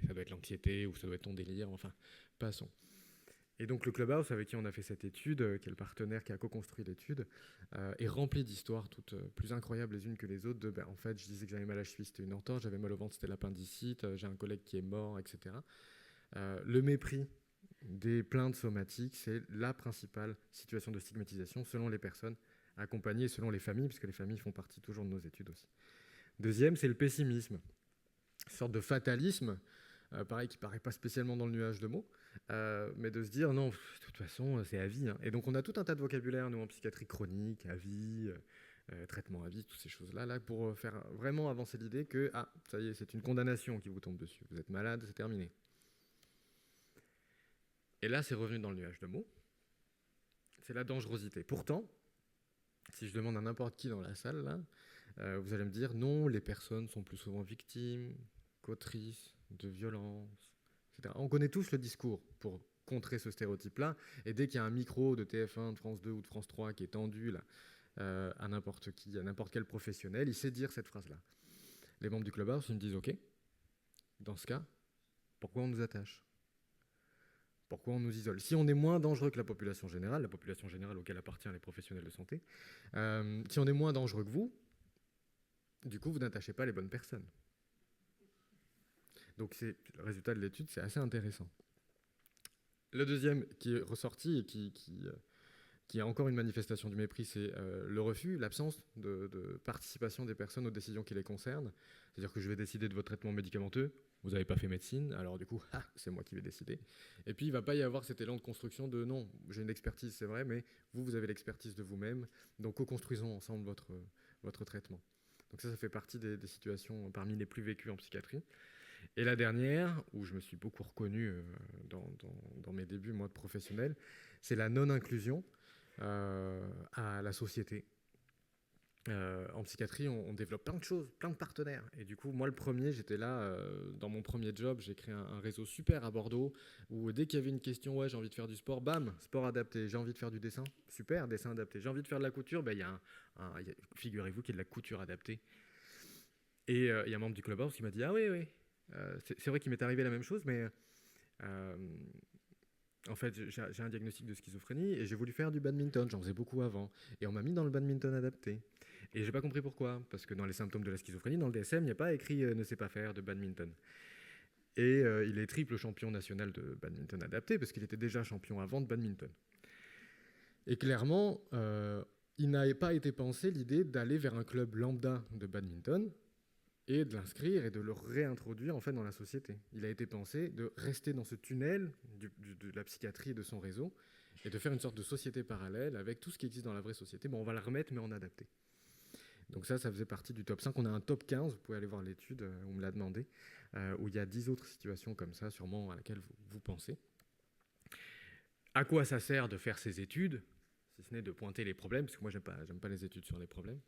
ça doit être l'anxiété ou ça doit être ton délire. Enfin, passons. Et donc le Clubhouse, avec qui on a fait cette étude, qui est le partenaire qui a co-construit l'étude, est rempli d'histoires toutes plus incroyables les unes que les autres. En fait, je disais que j'avais mal à la cheville, c'était une entorse, j'avais mal au ventre, c'était l'appendicite, j'ai un collègue qui est mort, etc. Le mépris des plaintes somatiques, c'est la principale situation de stigmatisation selon les personnes accompagnées et selon les familles, puisque les familles font partie toujours de nos études aussi. Deuxième, c'est le pessimisme, une sorte de fatalisme, pareil, qui ne paraît pas spécialement dans le nuage de mots, mais de se dire non, de toute façon, c'est à vie. Hein. Et donc, on a tout un tas de vocabulaire, nous, en psychiatrie chronique, à vie, traitement à vie, toutes ces choses-là, là, pour faire vraiment avancer l'idée que, ça y est, c'est une condamnation qui vous tombe dessus. Vous êtes malade, c'est terminé. Et là, c'est revenu dans le nuage de mots. C'est la dangerosité. Pourtant, si je demande à n'importe qui dans la salle, là, vous allez me dire non, les personnes sont plus souvent victimes, qu'autrices de violences, etc. On connaît tous le discours pour contrer ce stéréotype-là. Et dès qu'il y a un micro de TF1, de France 2 ou de France 3 qui est tendu là, à n'importe qui, à n'importe quel professionnel, il sait dire cette phrase-là. Les membres du Clubhouse, ils me disent OK, dans ce cas, pourquoi on nous attache ? Pourquoi on nous isole ? Si on est moins dangereux que la population générale auquel appartiennent les professionnels de santé, si on est moins dangereux que vous, du coup, vous n'attachez pas les bonnes personnes. Donc, le résultat de l'étude, c'est assez intéressant. Le deuxième qui est ressorti et qui est encore une manifestation du mépris, c'est le refus, l'absence de participation des personnes aux décisions qui les concernent. C'est-à-dire que je vais décider de votre traitement médicamenteux, vous n'avez pas fait médecine, alors du coup, c'est moi qui vais décider. Et puis, il ne va pas y avoir cet élan de construction de non, j'ai une expertise, c'est vrai, mais vous avez l'expertise de vous-même, donc co-construisons ensemble votre traitement. Donc ça fait partie des situations parmi les plus vécues en psychiatrie. Et la dernière, où je me suis beaucoup reconnu dans mes débuts, moi, de professionnel, c'est la non-inclusion à la société. En psychiatrie, on développe plein de choses, plein de partenaires. Et du coup, moi, le premier, j'étais là, dans mon premier job, j'ai créé un réseau super à Bordeaux, où dès qu'il y avait une question, ouais, j'ai envie de faire du sport, bam, sport adapté. J'ai envie de faire du dessin, super, dessin adapté. J'ai envie de faire de la couture, figurez-vous qu'il y a de la couture adaptée. Et il y a un membre du Clubhouse qui m'a dit, ah oui. C'est vrai qu'il m'est arrivé la même chose, mais en fait, j'ai un diagnostic de schizophrénie et j'ai voulu faire du badminton. J'en faisais beaucoup avant. Et on m'a mis dans le badminton adapté. Et j'ai pas compris pourquoi. Parce que dans les symptômes de la schizophrénie, dans le DSM, il n'y a pas écrit ne sait pas faire de badminton. Et il est triple champion national de badminton adapté parce qu'il était déjà champion avant de badminton. Et clairement, il n'avait pas été pensé l'idée d'aller vers un club lambda de badminton et de l'inscrire et de le réintroduire en fait dans la société. Il a été pensé de rester dans ce tunnel de la psychiatrie et de son réseau et de faire une sorte de société parallèle avec tout ce qui existe dans la vraie société. Bon, on va la remettre, mais en adapté. Donc ça faisait partie du top 5. On a un top 15, vous pouvez aller voir l'étude, on me l'a demandé, où il y a 10 autres situations comme ça, sûrement à laquelle vous pensez. À quoi ça sert de faire ces études, si ce n'est de pointer les problèmes, parce que moi, j'aime pas les études sur les problèmes.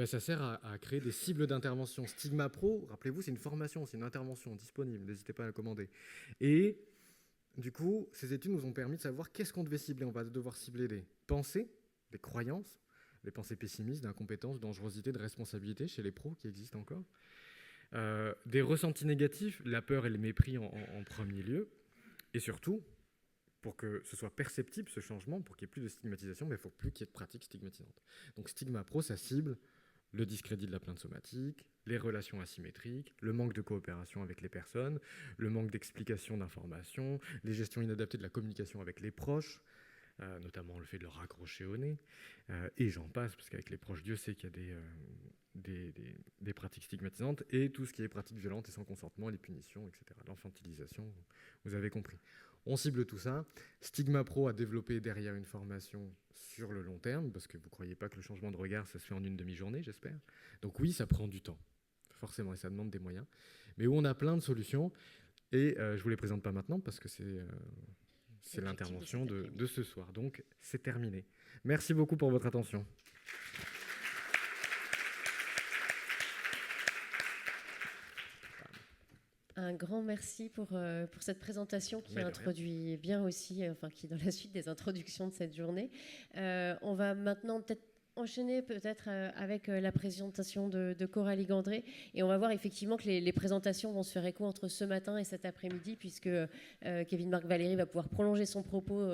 Ça sert à créer des cibles d'intervention. Stigma Pro, rappelez-vous, c'est une formation, c'est une intervention disponible, n'hésitez pas à la commander. Et du coup, ces études nous ont permis de savoir qu'est-ce qu'on devait cibler. On va devoir cibler des pensées, des croyances, des pensées pessimistes, d'incompétence, de dangerosité, de responsabilité chez les pros qui existent encore. Des ressentis négatifs, la peur et le mépris en premier lieu. Et surtout, pour que ce soit perceptible, ce changement, pour qu'il n'y ait plus de stigmatisation, il ne faut plus qu'il y ait de pratiques stigmatisantes. Donc Stigma Pro, ça cible le discrédit de la plainte somatique, les relations asymétriques, le manque de coopération avec les personnes, le manque d'explication d'informations, les gestions inadaptées de la communication avec les proches, notamment le fait de leur raccrocher au nez, et j'en passe, parce qu'avec les proches, Dieu sait qu'il y a des pratiques stigmatisantes, et tout ce qui est pratiques violentes et sans consentement, les punitions, etc. L'enfantilisation, vous avez compris. On cible tout ça. Stigma Pro a développé derrière une formation sur le long terme, parce que vous ne croyez pas que le changement de regard, ça se fait en une demi-journée, j'espère. Donc oui, ça prend du temps, forcément, et ça demande des moyens. Mais où on a plein de solutions, et je ne vous les présente pas maintenant, parce que c'est c'est l'intervention de ce soir. Donc, c'est terminé. Merci beaucoup pour votre attention. Un grand merci pour cette présentation qui introduit bien aussi, qui est dans la suite des introductions de cette journée. On va maintenant peut-être enchaîner avec la présentation de Coralie Gandré, et on va voir effectivement que les présentations vont se faire écho entre ce matin et cet après-midi, puisque Kevin Marc Valéry va pouvoir prolonger son propos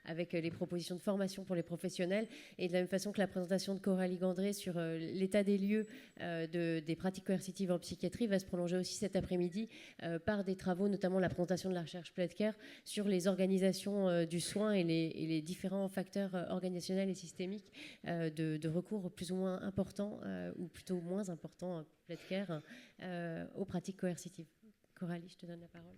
avec les propositions de formation pour les professionnels, et de la même façon que la présentation de Coralie Gandré sur l'état des lieux des pratiques coercitives en psychiatrie va se prolonger aussi cet après-midi par des travaux, notamment la présentation de la recherche Pledker sur les organisations du soin et les différents facteurs organisationnels et systémiques de recours plus ou moins importants, ou plutôt moins importants, Pledker, aux pratiques coercitives. Coralie, je te donne la parole.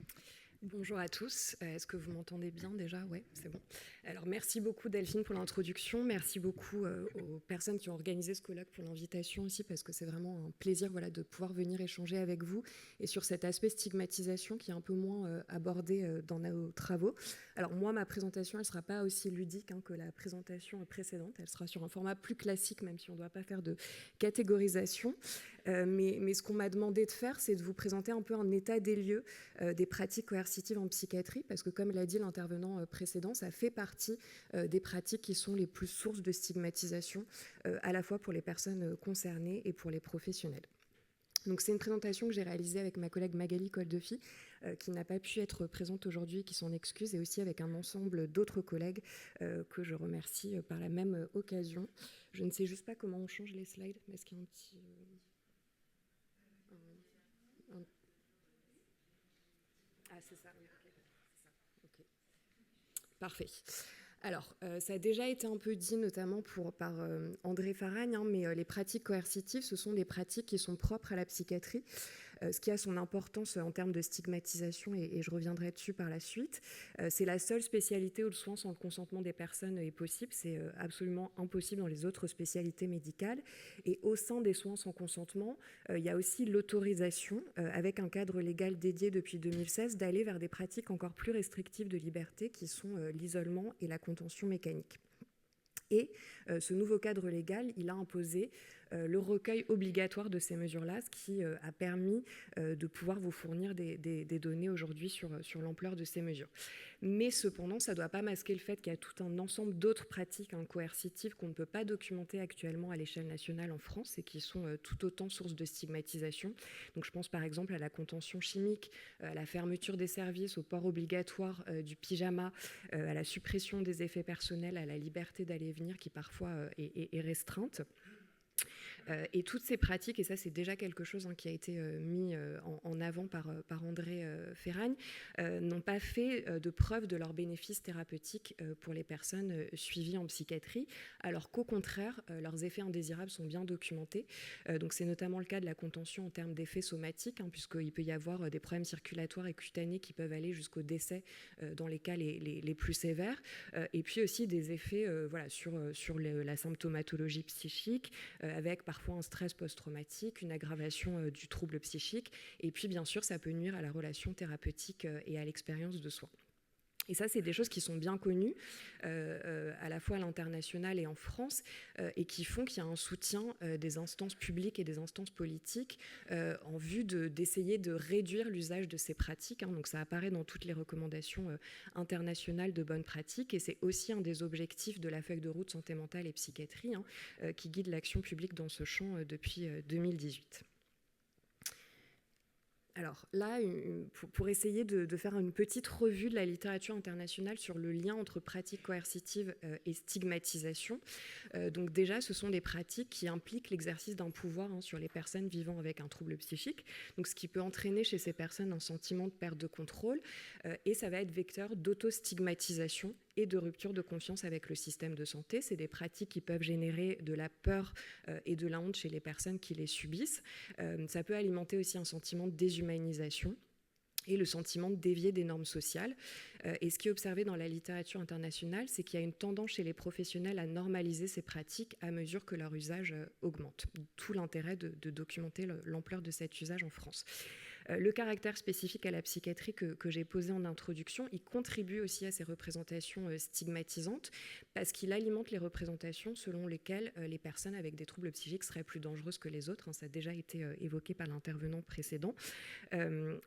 Bonjour à tous. Est-ce que vous m'entendez bien déjà? Oui, c'est bon. Alors, merci beaucoup Delphine pour l'introduction. Merci beaucoup aux personnes qui ont organisé ce colloque pour l'invitation aussi, parce que c'est vraiment un plaisir de pouvoir venir échanger avec vous et sur cet aspect stigmatisation qui est un peu moins abordé dans nos travaux. Alors moi, ma présentation, elle ne sera pas aussi ludique que la présentation précédente. Elle sera sur un format plus classique, même si on ne doit pas faire de catégorisation. Mais ce qu'on m'a demandé de faire, c'est de vous présenter un peu un état des lieux des pratiques coercitives en psychiatrie, parce que comme l'a dit l'intervenant précédent, ça fait partie des pratiques qui sont les plus sources de stigmatisation, à la fois pour les personnes concernées et pour les professionnels. Donc c'est une présentation que j'ai réalisée avec ma collègue Magali Coldefi, qui n'a pas pu être présente aujourd'hui et qui s'en excuse, et aussi avec un ensemble d'autres collègues que je remercie par la même occasion. Je ne sais juste pas comment on change les slides, mais est-ce qu'il y a un petit... Ah, c'est ça, oui. Okay. Parfait. Alors, ça a déjà été un peu dit, notamment par André Faragne, mais les pratiques coercitives, ce sont des pratiques qui sont propres à la psychiatrie, ce qui a son importance en termes de stigmatisation, et je reviendrai dessus par la suite. C'est la seule spécialité où le soin sans le consentement des personnes est possible. C'est absolument impossible dans les autres spécialités médicales. Et au sein des soins sans consentement, il y a aussi l'autorisation, avec un cadre légal dédié depuis 2016, d'aller vers des pratiques encore plus restrictives de liberté, qui sont l'isolement et la contention mécanique. Et ce nouveau cadre légal, il a imposé le recueil obligatoire de ces mesures-là, ce qui a permis de pouvoir vous fournir des données aujourd'hui sur l'ampleur de ces mesures. Mais cependant, ça ne doit pas masquer le fait qu'il y a tout un ensemble d'autres pratiques coercitives qu'on ne peut pas documenter actuellement à l'échelle nationale en France et qui sont tout autant source de stigmatisation. Donc je pense par exemple à la contention chimique, à la fermeture des services, au port obligatoire du pyjama, à la suppression des effets personnels, à la liberté d'aller et venir qui parfois est restreinte. Et toutes ces pratiques, et ça c'est déjà quelque chose qui a été mis en avant par André Ferragne, n'ont pas fait de preuve de leurs bénéfices thérapeutiques pour les personnes suivies en psychiatrie, alors qu'au contraire, leurs effets indésirables sont bien documentés. Donc c'est notamment le cas de la contention en termes d'effets somatiques, puisqu'il peut y avoir des problèmes circulatoires et cutanés qui peuvent aller jusqu'au décès dans les cas les plus sévères, et puis aussi des effets sur la symptomatologie psychique, avec parfois un stress post-traumatique, une aggravation du trouble psychique, et puis bien sûr ça peut nuire à la relation thérapeutique et à l'expérience de soins. Et ça, c'est des choses qui sont bien connues, à la fois à l'international et en France, et qui font qu'il y a un soutien des instances publiques et des instances politiques en vue d'essayer de réduire l'usage de ces pratiques. Donc ça apparaît dans toutes les recommandations internationales de bonnes pratiques, et c'est aussi un des objectifs de la feuille de route santé mentale et psychiatrie, qui guide l'action publique dans ce champ depuis 2018. Alors là, pour essayer de faire une petite revue de la littérature internationale sur le lien entre pratiques coercitives et stigmatisation. Donc déjà, ce sont des pratiques qui impliquent l'exercice d'un pouvoir sur les personnes vivant avec un trouble psychique, donc ce qui peut entraîner chez ces personnes un sentiment de perte de contrôle, et ça va être vecteur d'auto-stigmatisation et de rupture de confiance avec le système de santé. C'est des pratiques qui peuvent générer de la peur et de la honte chez les personnes qui les subissent. Ça peut alimenter aussi un sentiment de déshumanisation et le sentiment de dévier des normes sociales. Et ce qui est observé dans la littérature internationale, c'est qu'il y a une tendance chez les professionnels à normaliser ces pratiques à mesure que leur usage augmente. Tout l'intérêt de documenter l'ampleur de cet usage en France. Le caractère spécifique à la psychiatrie que j'ai posé en introduction, il contribue aussi à ces représentations stigmatisantes parce qu'il alimente les représentations selon lesquelles les personnes avec des troubles psychiques seraient plus dangereuses que les autres. Ça a déjà été évoqué par l'intervenant précédent.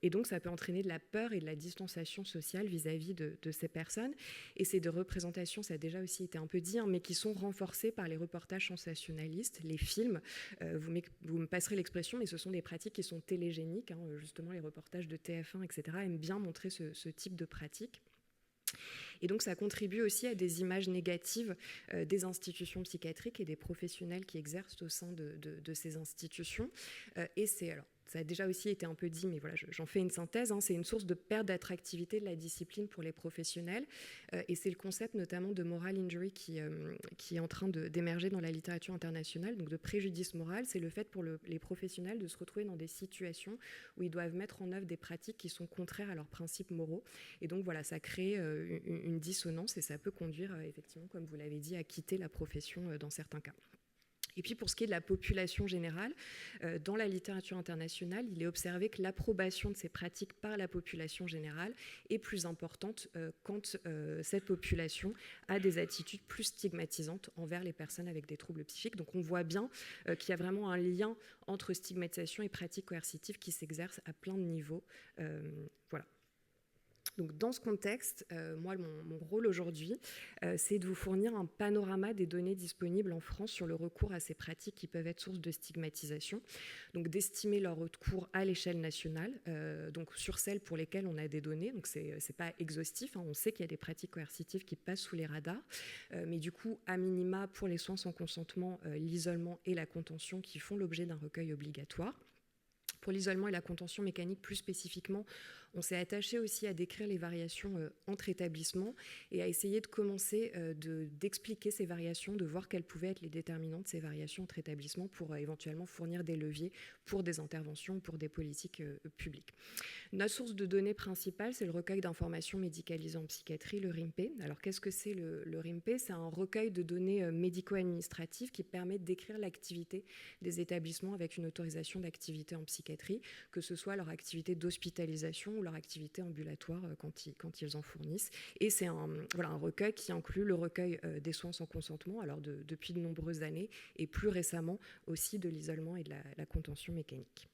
Et donc, ça peut entraîner de la peur et de la distanciation sociale vis-à-vis de ces personnes. Et ces deux représentations, ça a déjà aussi été un peu dit, mais qui sont renforcées par les reportages sensationnalistes, les films. Vous me passerez l'expression, mais ce sont des pratiques qui sont télégéniques. Justement, les reportages de TF1, etc., aiment bien montrer ce type de pratiques. Et donc ça contribue aussi à des images négatives des institutions psychiatriques et des professionnels qui exercent au sein de ces institutions. Et ça a déjà aussi été un peu dit, mais voilà, j'en fais une synthèse. C'est une source de perte d'attractivité de la discipline pour les professionnels. Et c'est le concept notamment de moral injury qui est en train d'émerger dans la littérature internationale. Donc de préjudice moral, c'est le fait pour les professionnels de se retrouver dans des situations où ils doivent mettre en œuvre des pratiques qui sont contraires à leurs principes moraux. Et donc voilà, ça crée une dissonance et ça peut conduire effectivement, comme vous l'avez dit, à quitter la profession dans certains cas. Et puis pour ce qui est de la population générale, dans la littérature internationale, il est observé que l'approbation de ces pratiques par la population générale est plus importante quand cette population a des attitudes plus stigmatisantes envers les personnes avec des troubles psychiques. Donc on voit bien qu'il y a vraiment un lien entre stigmatisation et pratiques coercitives qui s'exercent à plein de niveaux. Voilà. Donc dans ce contexte, moi, mon rôle aujourd'hui, c'est de vous fournir un panorama des données disponibles en France sur le recours à ces pratiques qui peuvent être source de stigmatisation, donc d'estimer leur recours à l'échelle nationale, donc sur celles pour lesquelles on a des données. Donc c'est pas exhaustif, on sait qu'il y a des pratiques coercitives qui passent sous les radars, mais du coup, à minima, pour les soins sans consentement, l'isolement et la contention qui font l'objet d'un recueil obligatoire. Pour l'isolement et la contention mécanique plus spécifiquement, on s'est attaché aussi à décrire les variations entre établissements et à essayer de commencer d'expliquer ces variations, de voir quelles pouvaient être les déterminants de ces variations entre établissements pour éventuellement fournir des leviers pour des interventions, pour des politiques publiques. Notre source de données principale, c'est le recueil d'informations médicalisées en psychiatrie, le RIMP. Alors qu'est-ce que c'est le RIMP ? C'est un recueil de données médico-administratives qui permet de décrire l'activité des établissements avec une autorisation d'activité en psychiatrie, que ce soit leur activité d'hospitalisation ou leur activité ambulatoire quand ils en fournissent. Et c'est un recueil qui inclut le recueil des soins sans consentement, alors depuis de nombreuses années, et plus récemment aussi de l'isolement et de la contention mécanique.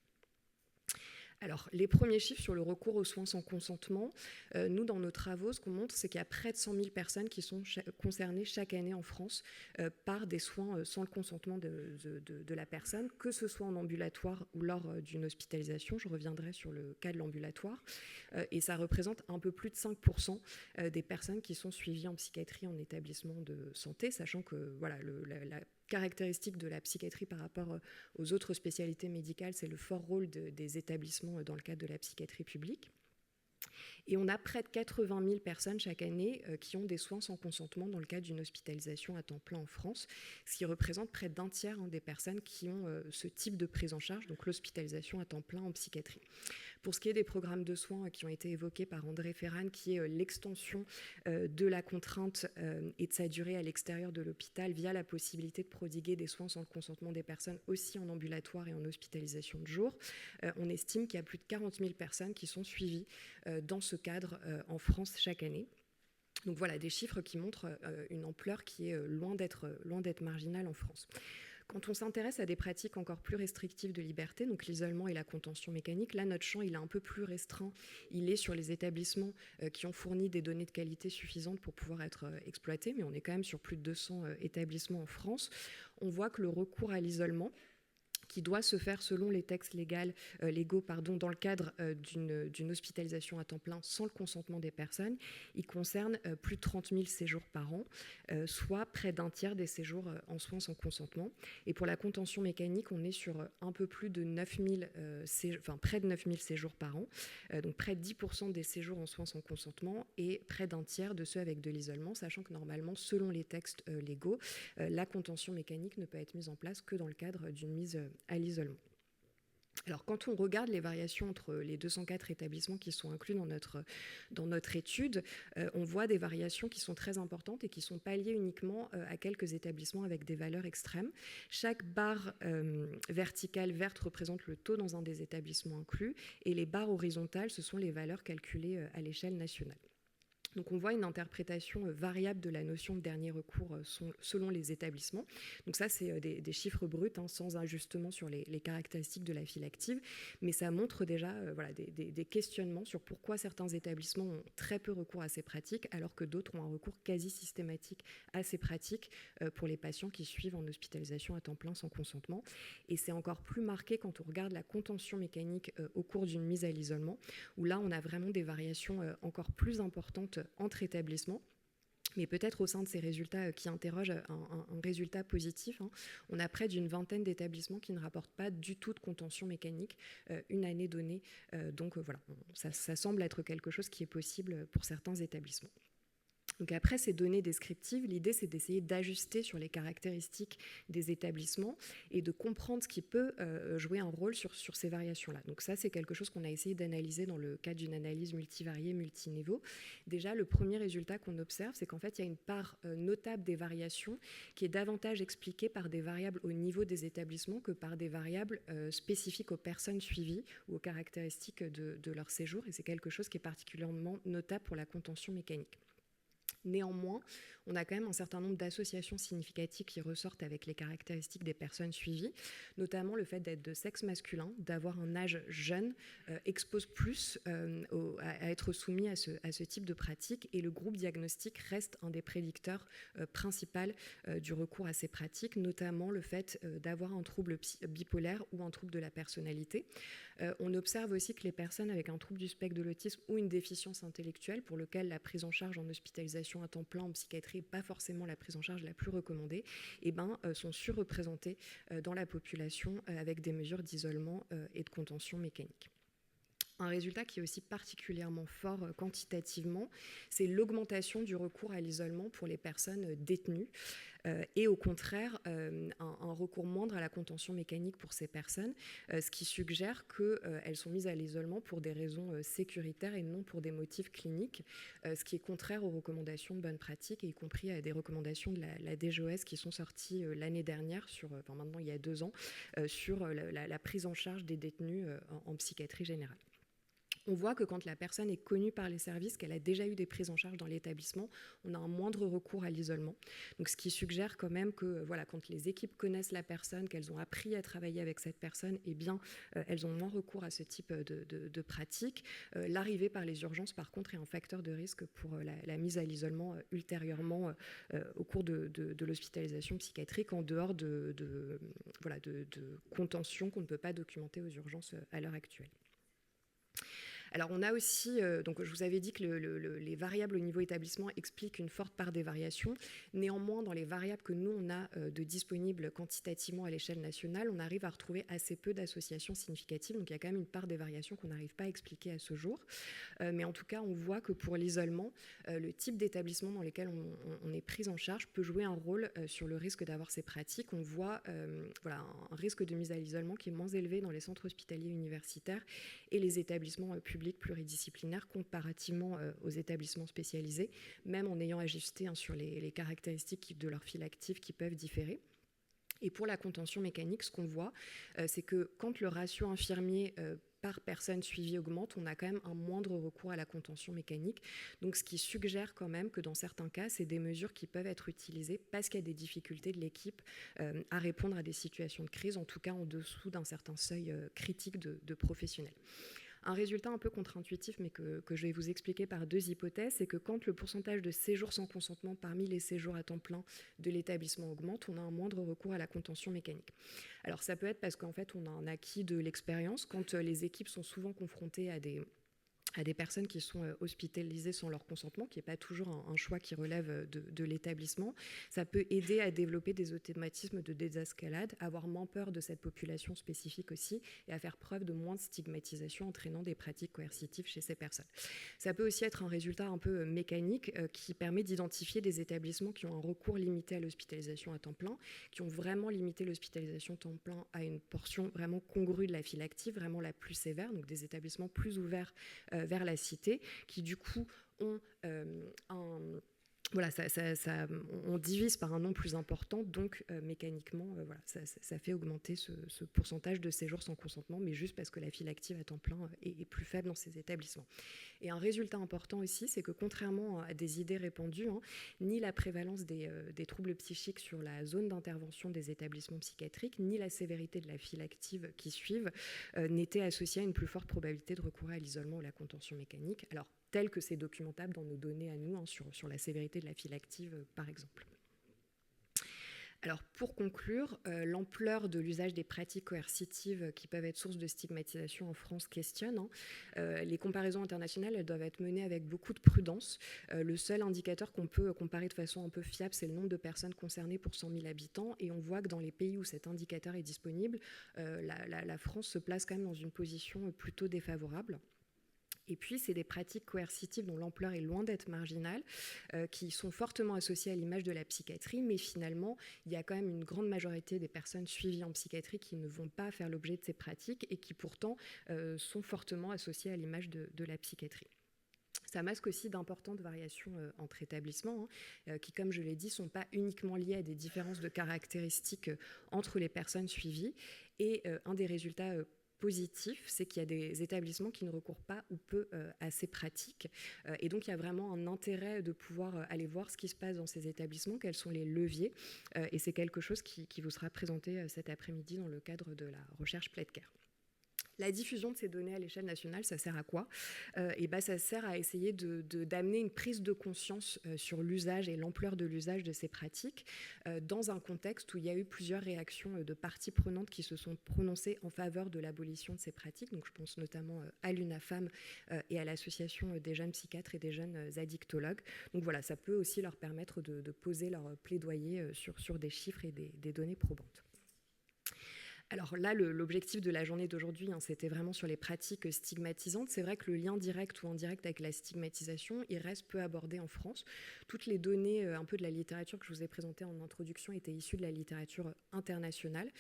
Alors, les premiers chiffres sur le recours aux soins sans consentement, nous, dans nos travaux, ce qu'on montre, c'est qu'il y a près de 100 000 personnes qui sont concernées chaque année en France par des soins sans le consentement de la personne, que ce soit en ambulatoire ou lors d'une hospitalisation. Je reviendrai sur le cas de l'ambulatoire. Et ça représente un peu plus de 5% des personnes qui sont suivies en psychiatrie en établissement de santé, sachant que voilà, la caractéristique de la psychiatrie par rapport aux autres spécialités médicales, c'est le fort rôle des établissements dans le cadre de la psychiatrie publique. Et on a près de 80 000 personnes chaque année qui ont des soins sans consentement dans le cadre d'une hospitalisation à temps plein en France, ce qui représente près d'un tiers des personnes qui ont ce type de prise en charge, donc l'hospitalisation à temps plein en psychiatrie. Pour ce qui est des programmes de soins qui ont été évoqués par André Ferran, qui est l'extension de la contrainte et de sa durée à l'extérieur de l'hôpital via la possibilité de prodiguer des soins sans le consentement des personnes aussi en ambulatoire et en hospitalisation de jour, on estime qu'il y a plus de 40 000 personnes qui sont suivies dans ce cadre en France chaque année. Donc voilà, des chiffres qui montrent une ampleur qui est loin d'être marginale en France. Quand on s'intéresse à des pratiques encore plus restrictives de liberté, donc l'isolement et la contention mécanique, là, notre champ, il est un peu plus restreint. Il est sur les établissements qui ont fourni des données de qualité suffisantes pour pouvoir être exploités, mais on est quand même sur plus de 200 établissements en France. On voit que le recours à l'isolement, qui doit se faire selon les textes légaux dans le cadre d'une hospitalisation à temps plein sans le consentement des personnes. Il concerne plus de 30 000 séjours par an, soit près d'un tiers des séjours en soins sans consentement. Et pour la contention mécanique, on est sur un peu plus de près de 9 000 séjours par an, donc près de 10% des séjours en soins sans consentement et près d'un tiers de ceux avec de l'isolement, sachant que normalement, selon les textes légaux, la contention mécanique ne peut être mise en place que dans le cadre d'une mise à l'isolement. Alors, quand on regarde les variations entre les 204 établissements qui sont inclus dans notre étude, on voit des variations qui sont très importantes et qui sont pas liées uniquement à quelques établissements avec des valeurs extrêmes. Chaque barre verticale verte représente le taux dans un des établissements inclus, et les barres horizontales, ce sont les valeurs calculées à l'échelle nationale. Donc on voit une interprétation variable de la notion de dernier recours selon les établissements. Donc ça, c'est des chiffres bruts, sans ajustement sur les caractéristiques de la file active, mais ça montre déjà des questionnements sur pourquoi certains établissements ont très peu recours à ces pratiques, alors que d'autres ont un recours quasi systématique à ces pratiques pour les patients qui suivent en hospitalisation à temps plein sans consentement. Et c'est encore plus marqué quand on regarde la contention mécanique au cours d'une mise à l'isolement, où là, on a vraiment des variations encore plus importantes entre établissements. Mais peut-être au sein de ces résultats qui interrogent un résultat positif, on a près d'une vingtaine d'établissements qui ne rapportent pas du tout de contention mécanique une année donnée. Donc voilà, ça semble être quelque chose qui est possible pour certains établissements. Donc après ces données descriptives, l'idée c'est d'essayer d'ajuster sur les caractéristiques des établissements et de comprendre ce qui peut jouer un rôle sur ces variations-là. Donc ça, c'est quelque chose qu'on a essayé d'analyser dans le cadre d'une analyse multivariée, multiniveau. Déjà, le premier résultat qu'on observe, c'est qu'en fait, il y a une part notable des variations qui est davantage expliquée par des variables au niveau des établissements que par des variables spécifiques aux personnes suivies ou aux caractéristiques de leur séjour. Et c'est quelque chose qui est particulièrement notable pour la contention mécanique. Néanmoins, on a quand même un certain nombre d'associations significatives qui ressortent avec les caractéristiques des personnes suivies, notamment le fait d'être de sexe masculin, d'avoir un âge jeune, expose plus à être soumis à ce type de pratique, et le groupe diagnostique reste un des prédicteurs principaux du recours à ces pratiques, notamment le fait d'avoir un trouble bipolaire ou un trouble de la personnalité. On observe aussi que les personnes avec un trouble du spectre de l'autisme ou une déficience intellectuelle, pour lequel la prise en charge en hospitalisation à temps plein en psychiatrie n'est pas forcément la prise en charge la plus recommandée, sont surreprésentées dans la population avec des mesures d'isolement et de contention mécanique. Un résultat qui est aussi particulièrement fort quantitativement, c'est l'augmentation du recours à l'isolement pour les personnes détenues et au contraire un recours moindre à la contention mécanique pour ces personnes, ce qui suggère qu'elles sont mises à l'isolement pour des raisons sécuritaires et non pour des motifs cliniques, ce qui est contraire aux recommandations de bonne pratique, et y compris à des recommandations de la DGOS qui sont sorties l'année dernière, maintenant il y a 2 ans, sur la prise en charge des détenus en psychiatrie générale. On voit que quand la personne est connue par les services, qu'elle a déjà eu des prises en charge dans l'établissement, on a un moindre recours à l'isolement. Donc, ce qui suggère quand même que quand les équipes connaissent la personne, qu'elles ont appris à travailler avec cette personne, elles ont moins recours à ce type de pratique. L'arrivée par les urgences, par contre, est un facteur de risque pour la mise à l'isolement ultérieurement au cours de l'hospitalisation psychiatrique, en dehors de contention qu'on ne peut pas documenter aux urgences à l'heure actuelle. Alors on a aussi, donc je vous avais dit que les variables au niveau établissement expliquent une forte part des variations. Néanmoins, dans les variables que nous on a de disponibles quantitativement à l'échelle nationale, on arrive à retrouver assez peu d'associations significatives. Donc il y a quand même une part des variations qu'on n'arrive pas à expliquer à ce jour. Mais en tout cas, on voit que pour l'isolement, le type d'établissement dans lesquels on est pris en charge peut jouer un rôle sur le risque d'avoir ces pratiques. On voit un risque de mise à l'isolement qui est moins élevé dans les centres hospitaliers universitaires et les établissements publics pluridisciplinaires comparativement aux établissements spécialisés, même en ayant ajusté sur les caractéristiques de leur file active qui peuvent différer. Et pour la contention mécanique, ce qu'on voit, c'est que quand le ratio infirmier par personne suivie augmente, on a quand même un moindre recours à la contention mécanique. Donc, ce qui suggère quand même que dans certains cas, c'est des mesures qui peuvent être utilisées parce qu'il y a des difficultés de l'équipe à répondre à des situations de crise, en tout cas en dessous d'un certain seuil critique de professionnels. Un résultat un peu contre-intuitif, mais que je vais vous expliquer par 2 hypothèses, c'est que quand le pourcentage de séjours sans consentement parmi les séjours à temps plein de l'établissement augmente, on a un moindre recours à la contention mécanique. Alors ça peut être parce qu'en fait on a un acquis de l'expérience. Quand les équipes sont souvent confrontées à des à des personnes qui sont hospitalisées sans leur consentement, qui n'est pas toujours un choix qui relève de l'établissement. Ça peut aider à développer des automatismes de désescalade, à avoir moins peur de cette population spécifique aussi, et à faire preuve de moins de stigmatisation entraînant des pratiques coercitives chez ces personnes. Ça peut aussi être un résultat un peu mécanique qui permet d'identifier des établissements qui ont un recours limité à l'hospitalisation à temps plein, qui ont vraiment limité l'hospitalisation à temps plein à une portion vraiment congrue de la file active, vraiment la plus sévère, donc des établissements plus ouverts vers la cité, qui du coup ont voilà, on divise par un nombre plus important, donc mécaniquement, voilà, ça fait augmenter ce pourcentage de séjours sans consentement, mais juste parce que la file active à temps plein est plus faible dans ces établissements. Et un résultat important aussi, c'est que contrairement à des idées répandues, ni la prévalence des troubles psychiques sur la zone d'intervention des établissements psychiatriques, ni la sévérité de la file active qui suivent n'étaient associées à une plus forte probabilité de recourir à l'isolement ou à la contention mécanique. Alors, tel que c'est documentable dans nos données à nous, sur la sévérité de la file active, par exemple. Alors, pour conclure, l'ampleur de l'usage des pratiques coercitives qui peuvent être source de stigmatisation en France questionne. Les comparaisons internationales, elles doivent être menées avec beaucoup de prudence. Le seul indicateur qu'on peut comparer de façon un peu fiable, c'est le nombre de personnes concernées pour 100 000 habitants. Et on voit que dans les pays où cet indicateur est disponible, la France se place quand même dans une position plutôt défavorable. Et puis, c'est des pratiques coercitives dont l'ampleur est loin d'être marginale, qui sont fortement associées à l'image de la psychiatrie, mais finalement, il y a quand même une grande majorité des personnes suivies en psychiatrie qui ne vont pas faire l'objet de ces pratiques et qui pourtant sont fortement associées à l'image de la psychiatrie. Ça masque aussi d'importantes variations entre établissements, qui, comme je l'ai dit, ne sont pas uniquement liées à des différences de caractéristiques entre les personnes suivies. Et un des résultats positif, c'est qu'il y a des établissements qui ne recourent pas ou peu à ces pratiques. Et donc, il y a vraiment un intérêt de pouvoir aller voir ce qui se passe dans ces établissements, quels sont les leviers. Et c'est quelque chose qui vous sera présenté cet après-midi dans le cadre de la recherche PlaidCare. La diffusion de ces données à l'échelle nationale, ça sert à quoi ? Ça sert à essayer d'amener une prise de conscience sur l'usage et l'ampleur de l'usage de ces pratiques dans un contexte où il y a eu plusieurs réactions de parties prenantes qui se sont prononcées en faveur de l'abolition de ces pratiques. Donc, je pense notamment à l'UNAFAM et à l'Association des jeunes psychiatres et des jeunes addictologues. Donc voilà, ça peut aussi leur permettre de poser leur plaidoyer sur des chiffres et des données probantes. Alors là, l'objectif de la journée d'aujourd'hui, c'était vraiment sur les pratiques stigmatisantes. C'est vrai que le lien direct ou indirect avec la stigmatisation, il reste peu abordé en France. Toutes les données un peu de la littérature que je vous ai présentées en introduction étaient issues de la littérature internationale.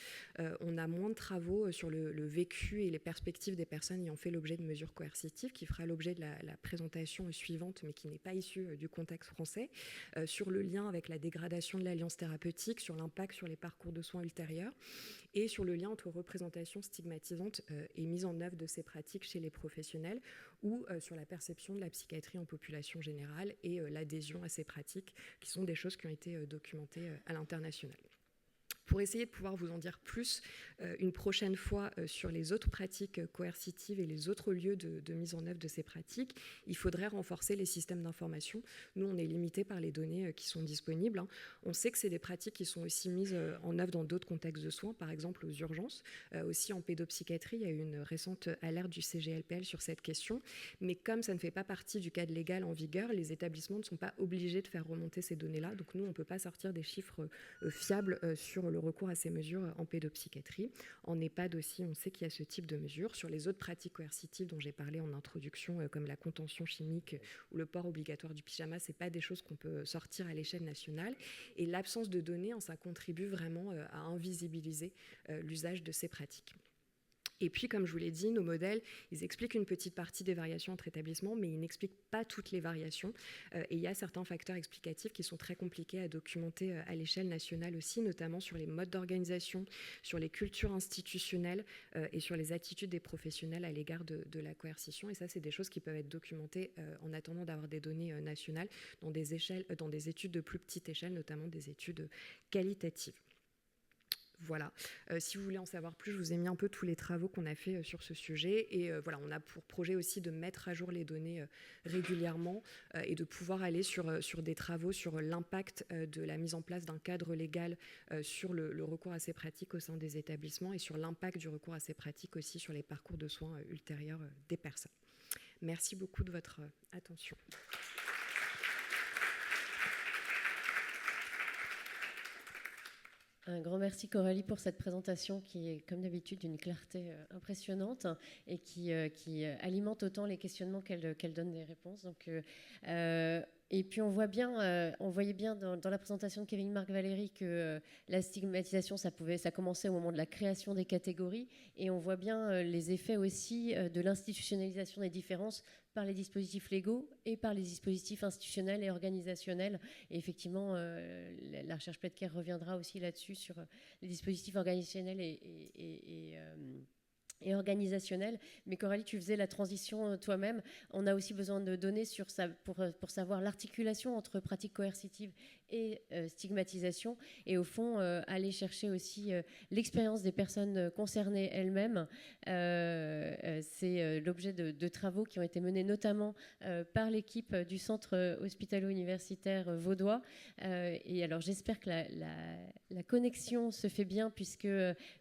On a moins de travaux sur le vécu et les perspectives des personnes ayant fait l'objet de mesures coercitives, qui fera l'objet de la présentation suivante, mais qui n'est pas issue du contexte français, sur le lien avec la dégradation de l'alliance thérapeutique, sur l'impact sur les parcours de soins ultérieurs, et sur le lien entre représentation stigmatisante et mise en œuvre de ces pratiques chez les professionnels, ou sur la perception de la psychiatrie en population générale et l'adhésion à ces pratiques, qui sont des choses qui ont été documentées à l'international. Pour essayer de pouvoir vous en dire plus une prochaine fois sur les autres pratiques coercitives et les autres lieux de mise en œuvre de ces pratiques, il faudrait renforcer les systèmes d'information. Nous, on est limité par les données qui sont disponibles. On sait que c'est des pratiques qui sont aussi mises en œuvre dans d'autres contextes de soins, par exemple aux urgences. Aussi en pédopsychiatrie, il y a eu une récente alerte du CGLPL sur cette question. Mais comme ça ne fait pas partie du cadre légal en vigueur, les établissements ne sont pas obligés de faire remonter ces données-là. Donc nous, on ne peut pas sortir des chiffres fiables sur le recours à ces mesures en pédopsychiatrie. En EHPAD aussi, on sait qu'il y a ce type de mesures. Sur les autres pratiques coercitives dont j'ai parlé en introduction, comme la contention chimique ou le port obligatoire du pyjama, ce n'est pas des choses qu'on peut sortir à l'échelle nationale. Et l'absence de données, ça contribue vraiment à invisibiliser l'usage de ces pratiques. Et puis, comme je vous l'ai dit, nos modèles, ils expliquent une petite partie des variations entre établissements, mais ils n'expliquent pas toutes les variations. Et il y a certains facteurs explicatifs qui sont très compliqués à documenter à l'échelle nationale aussi, notamment sur les modes d'organisation, sur les cultures institutionnelles et sur les attitudes des professionnels à l'égard de la coercition. Et ça, c'est des choses qui peuvent être documentées en attendant d'avoir des données nationales dans des études de plus petite échelle, notamment des études qualitatives. Voilà. Si vous voulez en savoir plus, je vous ai mis un peu tous les travaux qu'on a fait sur ce sujet. Et voilà, on a pour projet aussi de mettre à jour les données régulièrement et de pouvoir aller sur des travaux sur l'impact de la mise en place d'un cadre légal sur le recours à ces pratiques au sein des établissements et sur l'impact du recours à ces pratiques aussi sur les parcours de soins ultérieurs des personnes. Merci beaucoup de votre attention. Un grand merci Coralie pour cette présentation qui est comme d'habitude d'une clarté impressionnante et qui alimente autant les questionnements qu'elle donne des réponses. Donc, et puis on voyait bien dans la présentation de Kevin Marc Valéry que la stigmatisation ça commençait au moment de la création des catégories, et on voit bien les effets aussi de l'institutionnalisation des différences par les dispositifs légaux et par les dispositifs institutionnels et organisationnels. Et effectivement, la recherche Pletker reviendra aussi là-dessus, sur les dispositifs organisationnels et organisationnel. Mais Coralie, tu faisais la transition toi-même. On a aussi besoin de données pour savoir l'articulation entre pratique coercitive et stigmatisation, et au fond aller chercher aussi l'expérience des personnes concernées elles-mêmes. C'est l'objet de travaux qui ont été menés notamment par l'équipe du centre hospitalo-universitaire vaudois. Et alors j'espère que la connexion se fait bien, puisque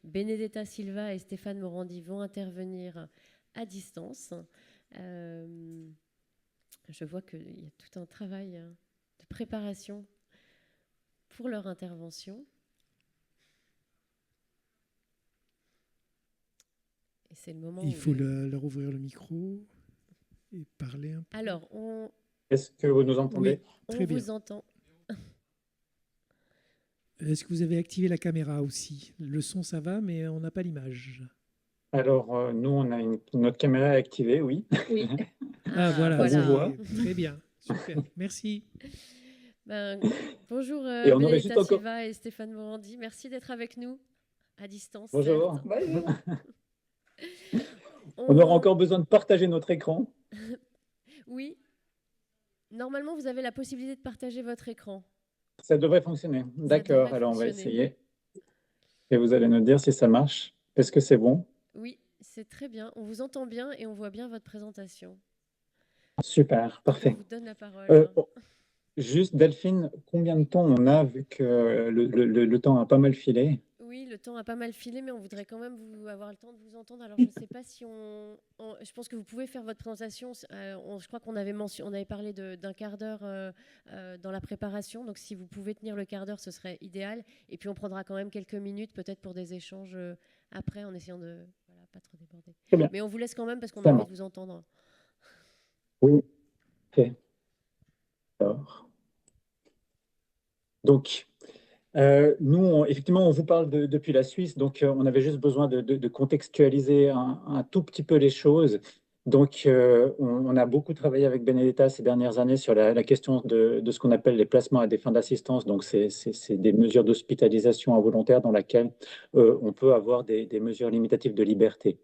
Benedetta Silva et Stéphane Morandi vont intervenir à distance. Je vois qu'il y a tout un travail de préparation pour leur intervention. Et c'est le moment Il faut leur ouvrir le micro et parler un peu. Alors, est-ce que vous nous entendez? Oui, très bien. On vous entend. Est-ce que vous avez activé la caméra aussi? Le son, ça va, mais on n'a pas l'image. Alors, nous, on a notre caméra est activée, oui. Oui. Voilà. On vous voit. Très bien, super, merci. Bonjour Et on aurait juste Benedetta encore... Silva et Stéphane Morandi, merci d'être avec nous à distance. Bonjour. Bonjour. On aura encore besoin de partager notre écran. Oui. Normalement, vous avez la possibilité de partager votre écran. Ça devrait fonctionner. D'accord, alors on va essayer. Et vous allez nous dire si ça marche. Est-ce que c'est bon? Oui, c'est très bien. On vous entend bien et on voit bien votre présentation. Super, parfait. Je vous donne la parole. Juste, Delphine, combien de temps on a, vu que le temps a pas mal filé? Oui, le temps a pas mal filé, mais on voudrait quand même avoir le temps de vous entendre. Alors, je ne sais pas si je pense que vous pouvez faire votre présentation. Je crois qu'on avait parlé d'un quart d'heure dans la préparation. Donc, si vous pouvez tenir le quart d'heure, ce serait idéal. Et puis, on prendra quand même quelques minutes, peut-être pour des échanges après, en essayant de pas trop déborder. Mais on vous laisse quand même parce qu'on a envie de vous entendre. Oui, ok. Alors. Donc, nous, effectivement, on vous parle depuis la Suisse, donc on avait juste besoin de contextualiser un tout petit peu les choses. Donc, on a beaucoup travaillé avec Benedetta ces dernières années sur la question de ce qu'on appelle les placements à des fins d'assistance. Donc, c'est des mesures d'hospitalisation involontaire dans laquelle on peut avoir des mesures limitatives de liberté.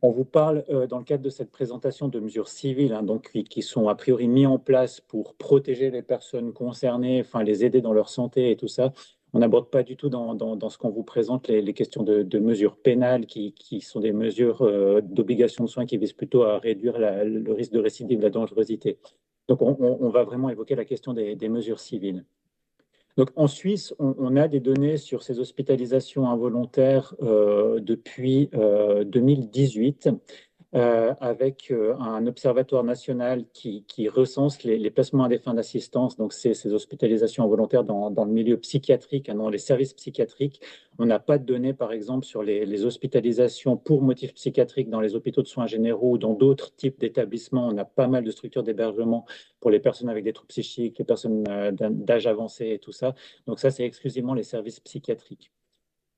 On vous parle, dans le cadre de cette présentation, de mesures civiles, hein, donc, qui sont a priori mises en place pour protéger les personnes concernées, enfin les aider dans leur santé et tout ça. On n'aborde pas du tout dans ce qu'on vous présente les questions de mesures pénales qui sont des mesures d'obligation de soins qui visent plutôt à réduire le risque de récidive, la dangerosité. Donc, on va vraiment évoquer la question des mesures civiles. Donc, en Suisse, on a des données sur ces hospitalisations involontaires depuis 2018, avec un observatoire national qui recense les placements à des fins d'assistance, donc ces hospitalisations involontaires dans le milieu psychiatrique, hein, dans les services psychiatriques. On n'a pas de données, par exemple, sur les hospitalisations pour motifs psychiatriques dans les hôpitaux de soins généraux ou dans d'autres types d'établissements. On a pas mal de structures d'hébergement pour les personnes avec des troubles psychiques, les personnes d'âge avancé et tout ça. Donc ça, c'est exclusivement les services psychiatriques.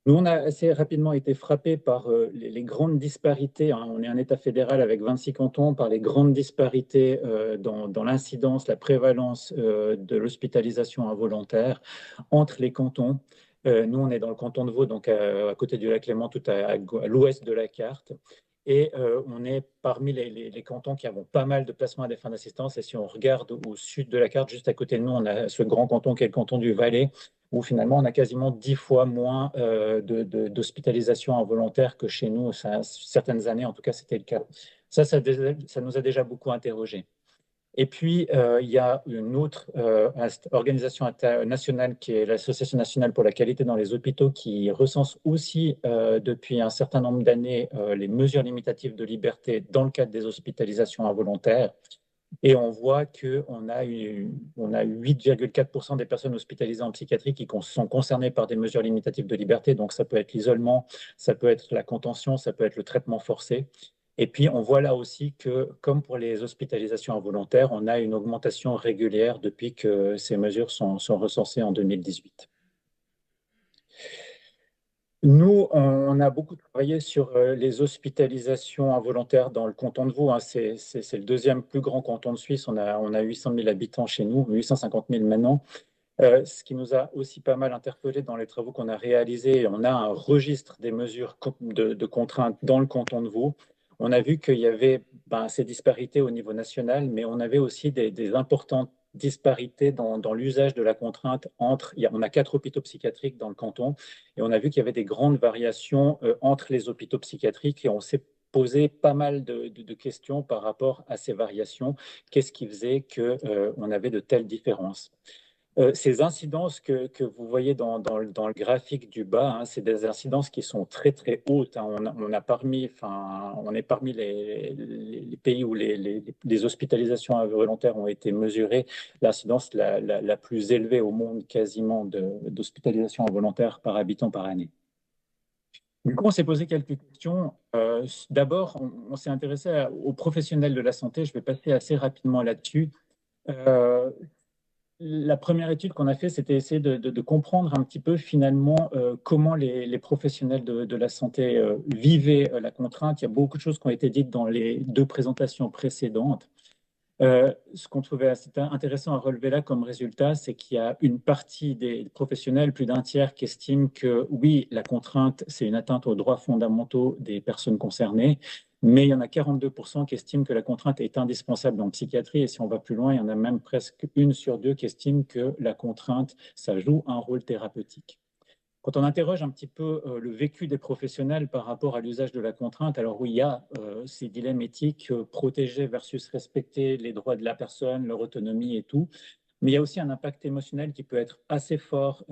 Nous, on a assez rapidement été frappés par les grandes disparités. Hein. On est un État fédéral avec 26 cantons, par les grandes disparités dans l'incidence, la prévalence de l'hospitalisation involontaire entre les cantons. Nous, on est dans le canton de Vaud, donc à côté du lac Léman, tout à l'ouest de la carte. Et on est parmi les cantons qui avons pas mal de placements à des fins d'assistance. Et si on regarde au sud de la carte, juste à côté de nous, on a ce grand canton qui est le canton du Valais, où finalement on a quasiment 10 fois moins d'hospitalisation involontaire que chez nous. Certaines années, en tout cas, c'était le cas. Ça nous a déjà beaucoup interrogés. Et puis, il y a une autre organisation nationale qui est l'Association nationale pour la qualité dans les hôpitaux qui recense aussi depuis un certain nombre d'années les mesures limitatives de liberté dans le cadre des hospitalisations involontaires. Et on voit qu'on a 8,4% des personnes hospitalisées en psychiatrie qui sont concernées par des mesures limitatives de liberté. Donc, ça peut être l'isolement, ça peut être la contention, ça peut être le traitement forcé. Et puis, on voit là aussi que, comme pour les hospitalisations involontaires, on a une augmentation régulière depuis que ces mesures sont recensées en 2018. Nous, on a beaucoup travaillé sur les hospitalisations involontaires dans le canton de Vaud, hein. C'est le deuxième plus grand canton de Suisse. On a 800 000 habitants chez nous, 850 000 maintenant. Ce qui nous a aussi pas mal interpellé dans les travaux qu'on a réalisés, on a un registre des mesures de contraintes dans le canton de Vaud. On a vu qu'il y avait ces disparités au niveau national, mais on avait aussi des importantes disparités dans l'usage de la contrainte on a 4 hôpitaux psychiatriques dans le canton, et on a vu qu'il y avait des grandes variations entre les hôpitaux psychiatriques, et on s'est posé pas mal de questions par rapport à ces variations. Qu'est-ce qui faisait qu'on avait de telles différences? Ces incidences que vous voyez dans le graphique du bas, hein, c'est des incidences qui sont très très hautes, hein. On est parmi les pays où les hospitalisations involontaires ont été mesurées, l'incidence la plus élevée au monde quasiment d'hospitalisation involontaire par habitant par année. Du coup, on s'est posé quelques questions. D'abord, on s'est intéressé aux professionnels de la santé. Je vais passer assez rapidement là-dessus. La première étude qu'on a fait, c'était essayer de comprendre un petit peu finalement comment les professionnels de la santé vivaient la contrainte. Il y a beaucoup de choses qui ont été dites dans les 2 présentations précédentes. Ce qu'on trouvait assez intéressant à relever là comme résultat, c'est qu'il y a une partie des professionnels, plus d'un tiers, qui estiment que oui, la contrainte, c'est une atteinte aux droits fondamentaux des personnes concernées, mais il y en a 42% qui estiment que la contrainte est indispensable en psychiatrie, et si on va plus loin, il y en a même presque 1 sur 2 qui estiment que la contrainte, ça joue un rôle thérapeutique. Quand on interroge un petit peu le vécu des professionnels par rapport à l'usage de la contrainte, alors oui, il y a ces dilemmes éthiques, protéger versus respecter les droits de la personne, leur autonomie et tout. Mais il y a aussi un impact émotionnel qui peut être assez fort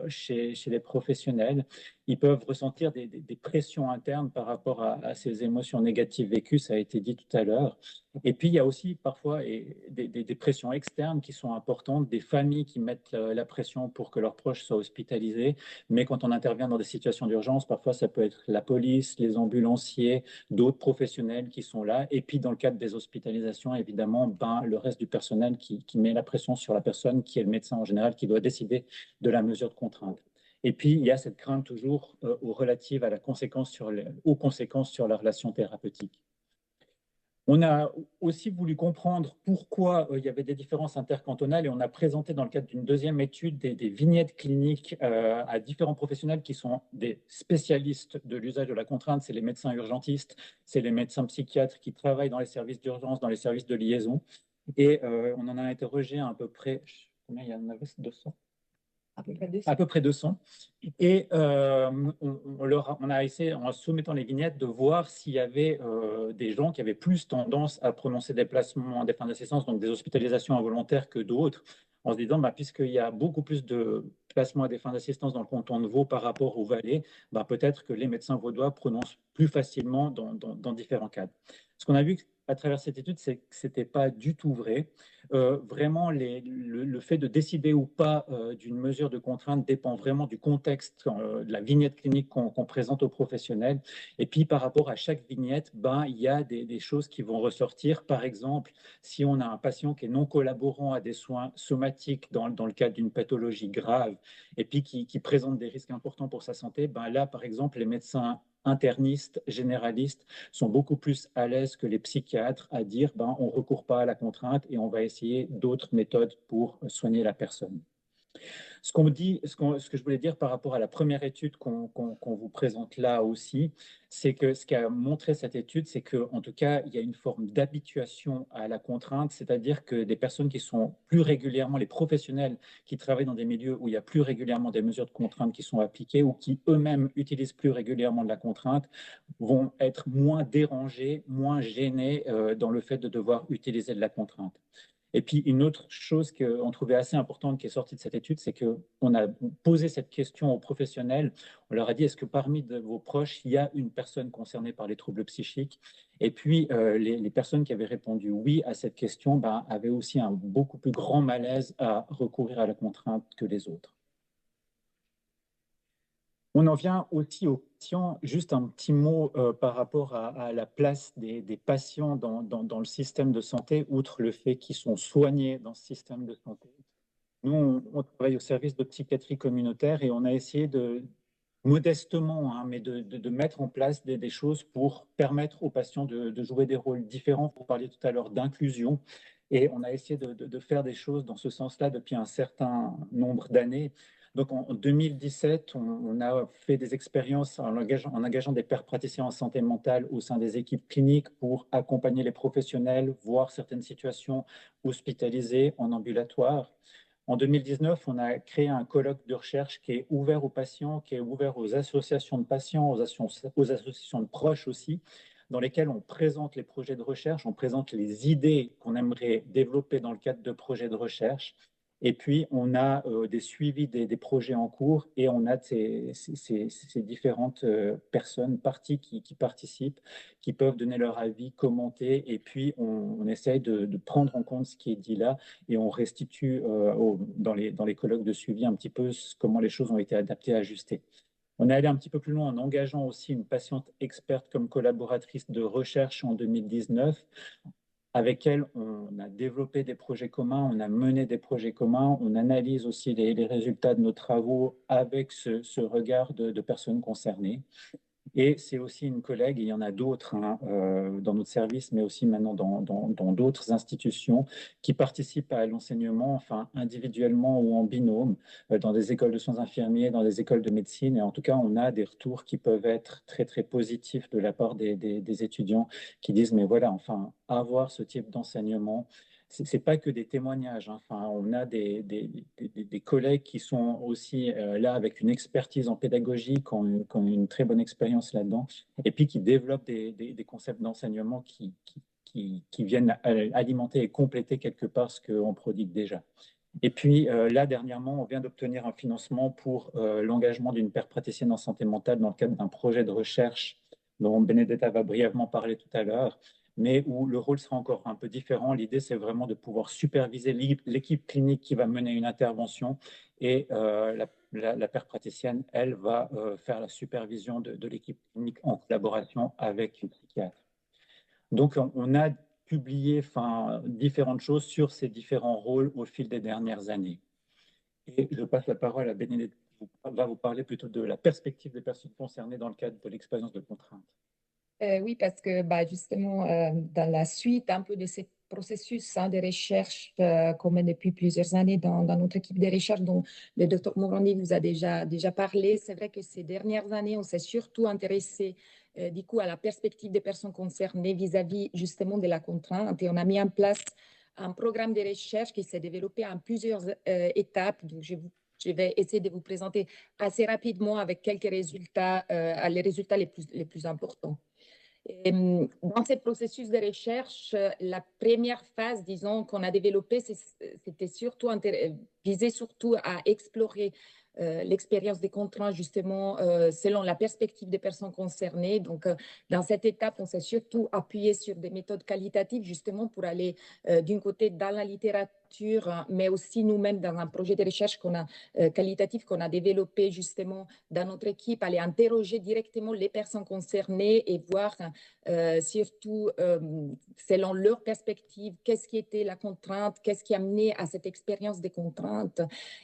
chez les professionnels. Ils peuvent ressentir des pressions internes par rapport à ces émotions négatives vécues, ça a été dit tout à l'heure. Et puis, il y a aussi parfois des pressions externes qui sont importantes, des familles qui mettent la pression pour que leurs proches soient hospitalisés. Mais quand on intervient dans des situations d'urgence, parfois ça peut être la police, les ambulanciers, d'autres professionnels qui sont là. Et puis, dans le cadre des hospitalisations, évidemment, le reste du personnel qui met la pression sur la personne qui est le médecin en général, qui doit décider de la mesure de contrainte. Et puis, il y a cette crainte toujours relative à aux conséquences sur la relation thérapeutique. On a aussi voulu comprendre pourquoi il y avait des différences intercantonales, et on a présenté dans le cadre d'une deuxième étude des vignettes cliniques à différents professionnels qui sont des spécialistes de l'usage de la contrainte. C'est les médecins urgentistes, c'est les médecins psychiatres qui travaillent dans les services d'urgence, dans les services de liaison. Et on en a interrogé à peu près, combien il y en avait, 200 ? À peu près 200. Et on a essayé, en soumettant les vignettes, de voir s'il y avait des gens qui avaient plus tendance à prononcer des placements en défense d'assistance, donc des hospitalisations involontaires, que d'autres, en se disant, puisqu'il y a beaucoup plus de placements à défense d'assistance dans le canton de Vaud par rapport au Valais, peut-être que les médecins vaudois prononcent plus facilement dans différents cadres. Ce qu'on a vu à travers cette étude, c'est que ce n'était pas du tout vrai. Vraiment, le fait de décider ou pas d'une mesure de contrainte dépend vraiment du contexte, de la vignette clinique qu'on présente aux professionnels. Et puis, par rapport à chaque vignette, il y a des choses qui vont ressortir. Par exemple, si on a un patient qui est non collaborant à des soins somatiques dans le cadre d'une pathologie grave, et puis qui présente des risques importants pour sa santé, là, par exemple, les médecins internistes, généralistes, sont beaucoup plus à l'aise que les psychiatres à dire on ne recourt pas à la contrainte et on va essayer d'autres méthodes pour soigner la personne. Ce qu'on me dit, ce que je voulais dire par rapport à la première étude qu'on vous présente là aussi, c'est que ce qu'a montré cette étude, c'est qu'en tout cas, il y a une forme d'habituation à la contrainte, c'est-à-dire que des personnes qui sont plus régulièrement, les professionnels qui travaillent dans des milieux où il y a plus régulièrement des mesures de contrainte qui sont appliquées ou qui eux-mêmes utilisent plus régulièrement de la contrainte, vont être moins dérangés, moins gênés dans le fait de devoir utiliser de la contrainte. Et puis, une autre chose qu'on trouvait assez importante qui est sortie de cette étude, c'est qu'on a posé cette question aux professionnels. On leur a dit, est-ce que parmi vos proches, il y a une personne concernée par les troubles psychiques? Et puis, les personnes qui avaient répondu oui à cette question avaient aussi un beaucoup plus grand malaise à recourir à la contrainte que les autres. On en vient aussi aux patients. Juste un petit mot par rapport à la place des patients dans le système de santé, outre le fait qu'ils sont soignés dans ce système de santé. Nous, on travaille au service de psychiatrie communautaire et on a essayé modestement, mais de mettre en place des choses pour permettre aux patients de jouer des rôles différents. Vous parliez tout à l'heure d'inclusion. Et on a essayé de faire des choses dans ce sens-là depuis un certain nombre d'années. Donc en 2017, on a fait des expériences en engageant des pairs praticiens en santé mentale au sein des équipes cliniques pour accompagner les professionnels, voir certaines situations hospitalisées en ambulatoire. En 2019, on a créé un colloque de recherche qui est ouvert aux patients, qui est ouvert aux associations de patients, aux associations de proches aussi, dans lesquelles on présente les projets de recherche, on présente les idées qu'on aimerait développer dans le cadre de projets de recherche. Et puis, on a des suivis des projets en cours et on a ces différentes personnes, parties qui participent, qui peuvent donner leur avis, commenter. Et puis, on essaye de prendre en compte ce qui est dit là et on restitue dans les colloques de suivi un petit peu comment les choses ont été adaptées, ajustées. On est allé un petit peu plus loin en engageant aussi une patiente experte comme collaboratrice de recherche en 2019. Avec elle, on a développé des projets communs, on a mené des projets communs, on analyse aussi les résultats de nos travaux avec ce regard de personnes concernées. Et c'est aussi une collègue, et il y en a d'autres dans notre service, mais aussi maintenant dans d'autres institutions, qui participent à l'enseignement, enfin individuellement ou en binôme, dans des écoles de soins infirmiers, dans des écoles de médecine. Et en tout cas, on a des retours qui peuvent être très, très positifs de la part des étudiants qui disent, mais voilà, enfin, avoir ce type d'enseignement, c'est pas que des témoignages. Enfin, on a des collègues qui sont aussi là avec une expertise en pédagogie, qui ont une très bonne expérience là-dedans, et puis qui développent des concepts d'enseignement qui viennent alimenter et compléter quelque part ce qu'on prodigue déjà. Et puis là, dernièrement, on vient d'obtenir un financement pour l'engagement d'une paire praticienne en santé mentale dans le cadre d'un projet de recherche dont Benedetta va brièvement parler tout à l'heure, mais où le rôle sera encore un peu différent. L'idée, c'est vraiment de pouvoir superviser l'équipe clinique qui va mener une intervention et la paire praticienne, elle, va faire la supervision de l'équipe clinique en collaboration avec le psychiatre. Donc, on a publié différentes choses sur ces différents rôles au fil des dernières années. Et je passe la parole à Benedetta, qui va vous parler plutôt de la perspective des personnes concernées dans le cadre de l'expérience de contrainte. Oui, parce que justement, dans la suite un peu de ce processus de recherche qu'on mène depuis plusieurs années dans notre équipe de recherche dont le Dr Morandi vous a déjà parlé, c'est vrai que ces dernières années, on s'est surtout intéressé du coup à la perspective des personnes concernées vis-à-vis justement de la contrainte, et on a mis en place un programme de recherche qui s'est développé en plusieurs étapes. Donc, je vais essayer de vous présenter assez rapidement avec quelques résultats, les résultats les plus importants. Et dans ce processus de recherche, la première phase, disons, qu'on a développée, c'était surtout visé surtout à explorer l'expérience des contraintes, justement, selon la perspective des personnes concernées. Donc, dans cette étape, on s'est surtout appuyé sur des méthodes qualitatives, justement, pour aller d'un côté dans la littérature, mais aussi nous-mêmes dans un projet de recherche qualitatif qu'on a développé, justement, dans notre équipe, aller interroger directement les personnes concernées et voir surtout, selon leur perspective, qu'est-ce qui était la contrainte, qu'est-ce qui a mené à cette expérience des contraintes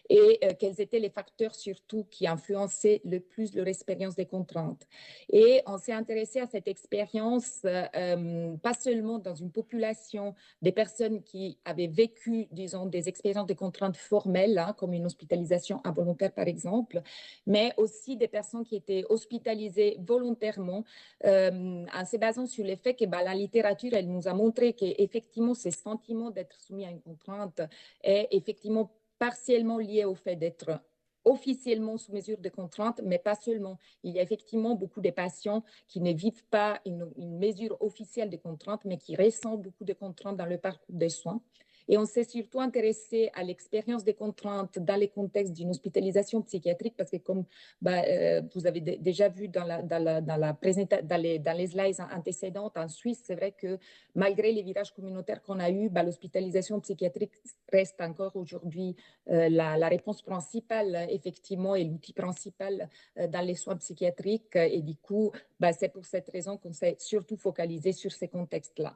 et quels étaient les facteurs surtout qui influençaient le plus leur expérience des contraintes. Et on s'est intéressé à cette expérience pas seulement dans une population des personnes qui avaient vécu disons, des expériences de contraintes formelles, hein, comme une hospitalisation involontaire, par exemple, mais aussi des personnes qui étaient hospitalisées volontairement, en se basant sur le fait que la littérature, elle nous a montré qu'effectivement, ce sentiment d'être soumis à une contrainte est effectivement partiellement lié au fait d'être officiellement sous mesure de contrainte, mais pas seulement. Il y a effectivement beaucoup de patients qui ne vivent pas une mesure officielle de contrainte, mais qui ressentent beaucoup de contraintes dans le parcours des soins. Et on s'est surtout intéressé à l'expérience des contraintes dans les contextes d'une hospitalisation psychiatrique, parce que comme vous avez déjà vu dans les slides antécédentes, en Suisse, c'est vrai que malgré les virages communautaires qu'on a eus, l'hospitalisation psychiatrique reste encore aujourd'hui la réponse principale, effectivement, et l'outil principal dans les soins psychiatriques. Et du coup, c'est pour cette raison qu'on s'est surtout focalisé sur ces contextes-là.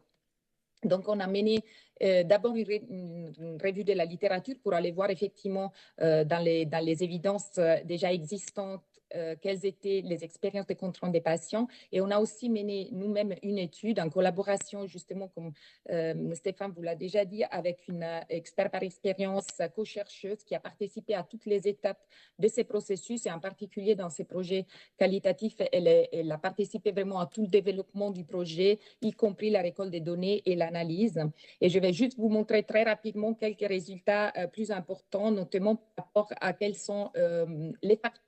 Donc, on a mené d'abord une revue de la littérature pour aller voir effectivement dans les évidences déjà existantes quelles étaient les expériences de contraintes des patients. Et on a aussi mené nous-mêmes une étude en collaboration, justement, comme Stéphane vous l'a déjà dit, avec une expert par expérience co-chercheuse qui a participé à toutes les étapes de ces processus et en particulier dans ces projets qualitatifs, elle a participé vraiment à tout le développement du projet, y compris la récolte des données et l'analyse. Et je vais juste vous montrer très rapidement quelques résultats plus importants, notamment par rapport à quels sont les facteurs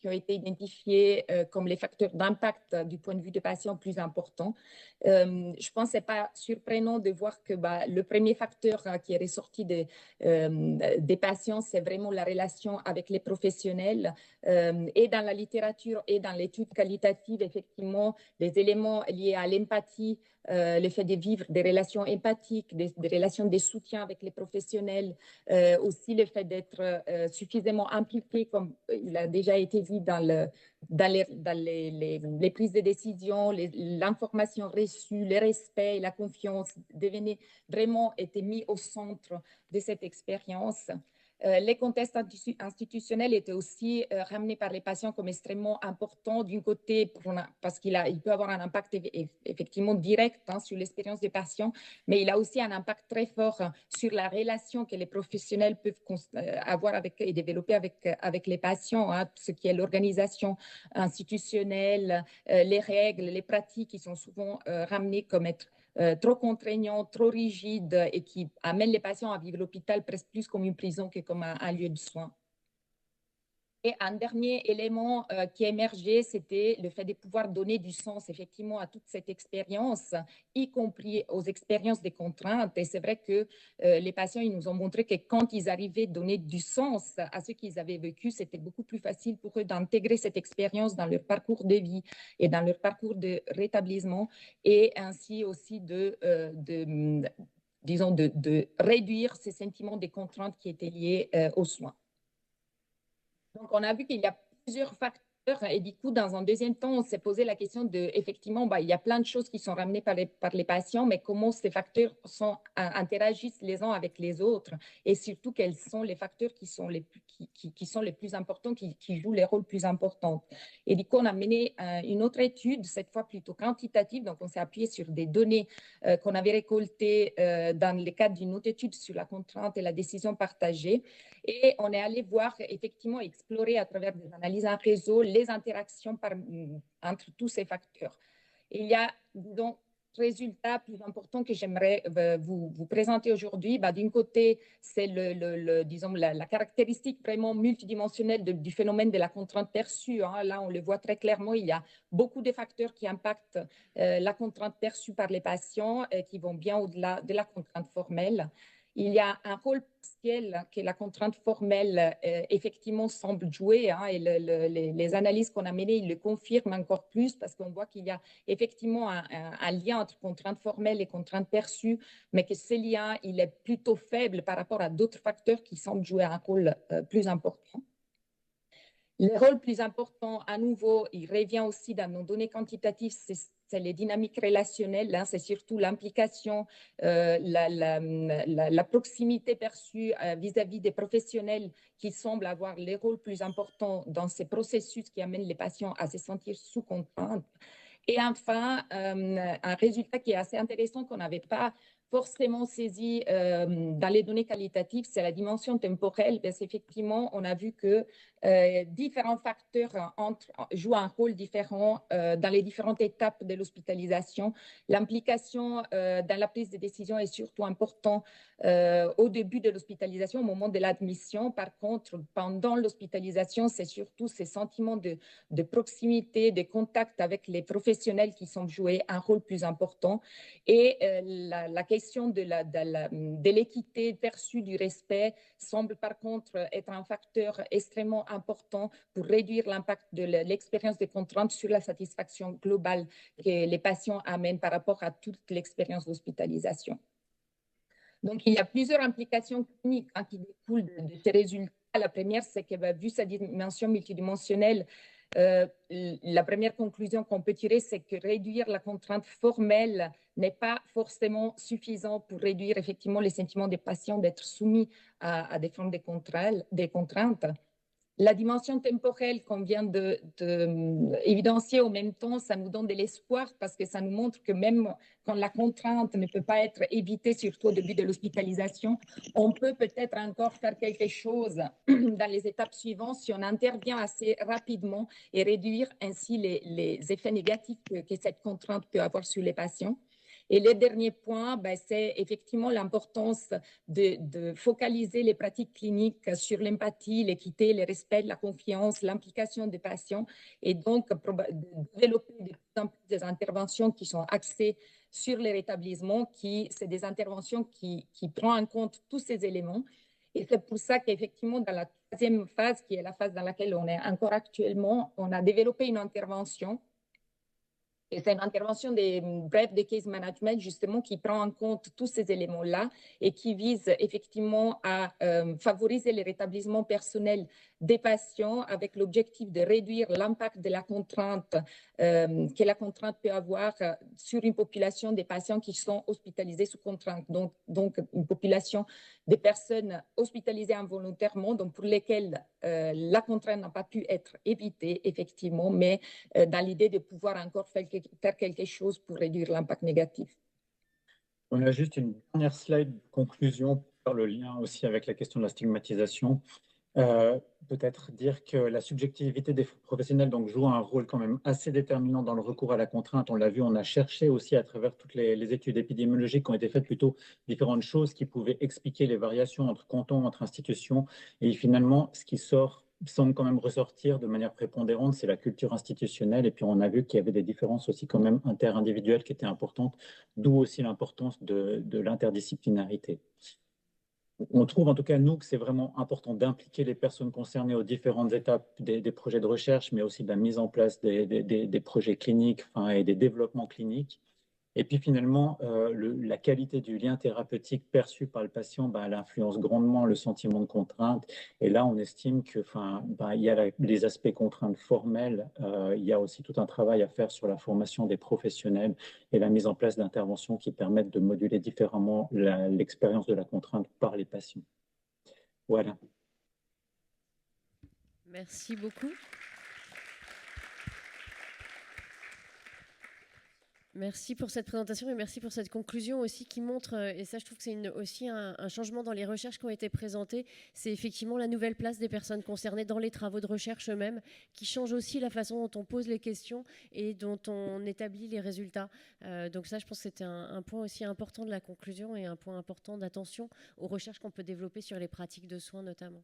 qui ont été identifiés comme les facteurs d'impact du point de vue des patients plus importants. Je pense que ce n'est pas surprenant de voir que le premier facteur qui est ressorti des patients, c'est vraiment la relation avec les professionnels. Et dans la littérature et dans l'étude qualitative, effectivement, les éléments liés à l'empathie, le fait de vivre des relations empathiques, des relations de soutien avec les professionnels, aussi le fait d'être suffisamment impliqué, comme il a déjà été dit dans les prises de décision, l'information reçue, le respect et la confiance devenaient vraiment été mis au centre de cette expérience. Les contextes institutionnels étaient aussi ramenés par les patients comme extrêmement importants, d'un côté parce qu'il peut avoir un impact effectivement direct sur l'expérience des patients, mais il a aussi un impact très fort sur la relation que les professionnels peuvent avoir et développer avec les patients, ce qui est l'organisation institutionnelle, les règles, les pratiques qui sont souvent ramenées comme être trop contraignant, trop rigide et qui amène les patients à vivre l'hôpital presque plus comme une prison que comme un lieu de soins. Et un dernier élément qui émergeait, c'était le fait de pouvoir donner du sens effectivement à toute cette expérience, y compris aux expériences des contraintes. Et c'est vrai que les patients, ils nous ont montré que quand ils arrivaient à donner du sens à ce qu'ils avaient vécu, c'était beaucoup plus facile pour eux d'intégrer cette expérience dans leur parcours de vie et dans leur parcours de rétablissement, et ainsi aussi de réduire ces sentiments des contraintes qui étaient liés aux soins. Donc, on a vu qu'il y a plusieurs facteurs et du coup, dans un deuxième temps, on s'est posé la question de, effectivement, il y a plein de choses qui sont ramenées par les patients, mais comment ces facteurs interagissent les uns avec les autres et surtout, quels sont les facteurs qui sont les plus importants, qui jouent les rôles plus importants. Et du coup, on a mené une autre étude, cette fois plutôt quantitative, donc on s'est appuyé sur des données qu'on avait récoltées dans le cadre d'une autre étude sur la contrainte et la décision partagée. Et on est allé voir, effectivement, explorer à travers des analyses en réseau les interactions entre tous ces facteurs. Et il y a donc résultat plus important que j'aimerais vous présenter aujourd'hui. D'un côté, c'est disons, la caractéristique vraiment multidimensionnelle du phénomène de la contrainte perçue. Là, on le voit très clairement, il y a beaucoup de facteurs qui impactent la contrainte perçue par les patients qui vont bien au-delà de la contrainte formelle. Il y a un rôle partiel que la contrainte formelle effectivement semble jouer, et les analyses qu'on a menées, ils le confirment encore plus parce qu'on voit qu'il y a effectivement un lien entre contrainte formelle et contrainte perçue, mais que ce lien, il est plutôt faible par rapport à d'autres facteurs qui semblent jouer un rôle plus important. Le rôle plus important, à nouveau, il revient aussi dans nos données quantitatives, c'est les dynamiques relationnelles, c'est surtout l'implication, la proximité perçue vis-à-vis des professionnels qui semblent avoir les rôles plus importants dans ces processus qui amènent les patients à se sentir sous contrainte. Et enfin, un résultat qui est assez intéressant qu'on n'avait pas forcément saisi dans les données qualitatives, c'est la dimension temporelle. Parce qu'effectivement, on a vu que différents facteurs jouent un rôle différent dans les différentes étapes de l'hospitalisation. L'implication dans la prise de décision est surtout importante au début de l'hospitalisation, au moment de l'admission. Par contre, pendant l'hospitalisation, c'est surtout ces sentiments de proximité, de contact avec les professionnels qui sont joués un rôle plus important. Et la question de l'équité perçue du respect semble par contre être un facteur extrêmement important pour réduire l'impact de l'expérience de contrainte sur la satisfaction globale que les patients amènent par rapport à toute l'expérience d'hospitalisation. Donc, il y a plusieurs implications cliniques qui découlent de ces résultats. La première, c'est que vu sa dimension multidimensionnelle, la première conclusion qu'on peut tirer, c'est que réduire la contrainte formelle n'est pas forcément suffisant pour réduire effectivement les sentiments des patients d'être soumis à des formes des contraintes. La dimension temporelle qu'on vient d'évidencier au même temps, ça nous donne de l'espoir parce que ça nous montre que même quand la contrainte ne peut pas être évitée, surtout au début de l'hospitalisation, on peut peut-être encore faire quelque chose dans les étapes suivantes si on intervient assez rapidement et réduire ainsi les effets négatifs que cette contrainte peut avoir sur les patients. Et le dernier point, c'est effectivement l'importance de focaliser les pratiques cliniques sur l'empathie, l'équité, le respect, la confiance, l'implication des patients et donc de développer de plus en plus des interventions qui sont axées sur les rétablissements, c'est des interventions qui prennent en compte tous ces éléments. Et c'est pour ça qu'effectivement, dans la troisième phase, qui est la phase dans laquelle on est encore actuellement, on a développé une intervention. Et c'est une intervention bref de case management, justement, qui prend en compte tous ces éléments-là et qui vise effectivement à favoriser le rétablissement personnel des patients avec l'objectif de réduire l'impact de la contrainte que la contrainte peut avoir sur une population des patients qui sont hospitalisés sous contrainte. Donc une population de personnes hospitalisées involontairement, donc pour lesquelles la contrainte n'a pas pu être évitée, effectivement, mais dans l'idée de pouvoir encore faire quelque chose pour réduire l'impact négatif. On a juste une dernière slide de conclusion pour faire le lien aussi avec la question de la stigmatisation. Peut-être dire que la subjectivité des professionnels donc, joue un rôle quand même assez déterminant dans le recours à la contrainte. On l'a vu, on a cherché aussi à travers toutes les études épidémiologiques qui ont été faites plutôt différentes choses qui pouvaient expliquer les variations entre cantons, entre institutions. Et finalement, ce qui semble quand même ressortir de manière prépondérante, c'est la culture institutionnelle. Et puis, on a vu qu'il y avait des différences aussi quand même interindividuelles qui étaient importantes, d'où aussi l'importance de l'interdisciplinarité. On trouve en tout cas, nous, que c'est vraiment important d'impliquer les personnes concernées aux différentes étapes des projets de recherche, mais aussi de la mise en place des projets cliniques et des développements cliniques. Et puis finalement, la qualité du lien thérapeutique perçu par le patient, elle influence grandement le sentiment de contrainte. Et là, on estime que, il y a les aspects contraintes formelles, il y a aussi tout un travail à faire sur la formation des professionnels et la mise en place d'interventions qui permettent de moduler différemment l'expérience de la contrainte par les patients. Voilà. Merci beaucoup. Merci pour cette présentation et merci pour cette conclusion aussi qui montre, et ça je trouve que c'est aussi un changement dans les recherches qui ont été présentées, c'est effectivement la nouvelle place des personnes concernées dans les travaux de recherche eux-mêmes, qui change aussi la façon dont on pose les questions et dont on établit les résultats. Donc ça je pense que c'était un point aussi important de la conclusion et un point important d'attention aux recherches qu'on peut développer sur les pratiques de soins notamment.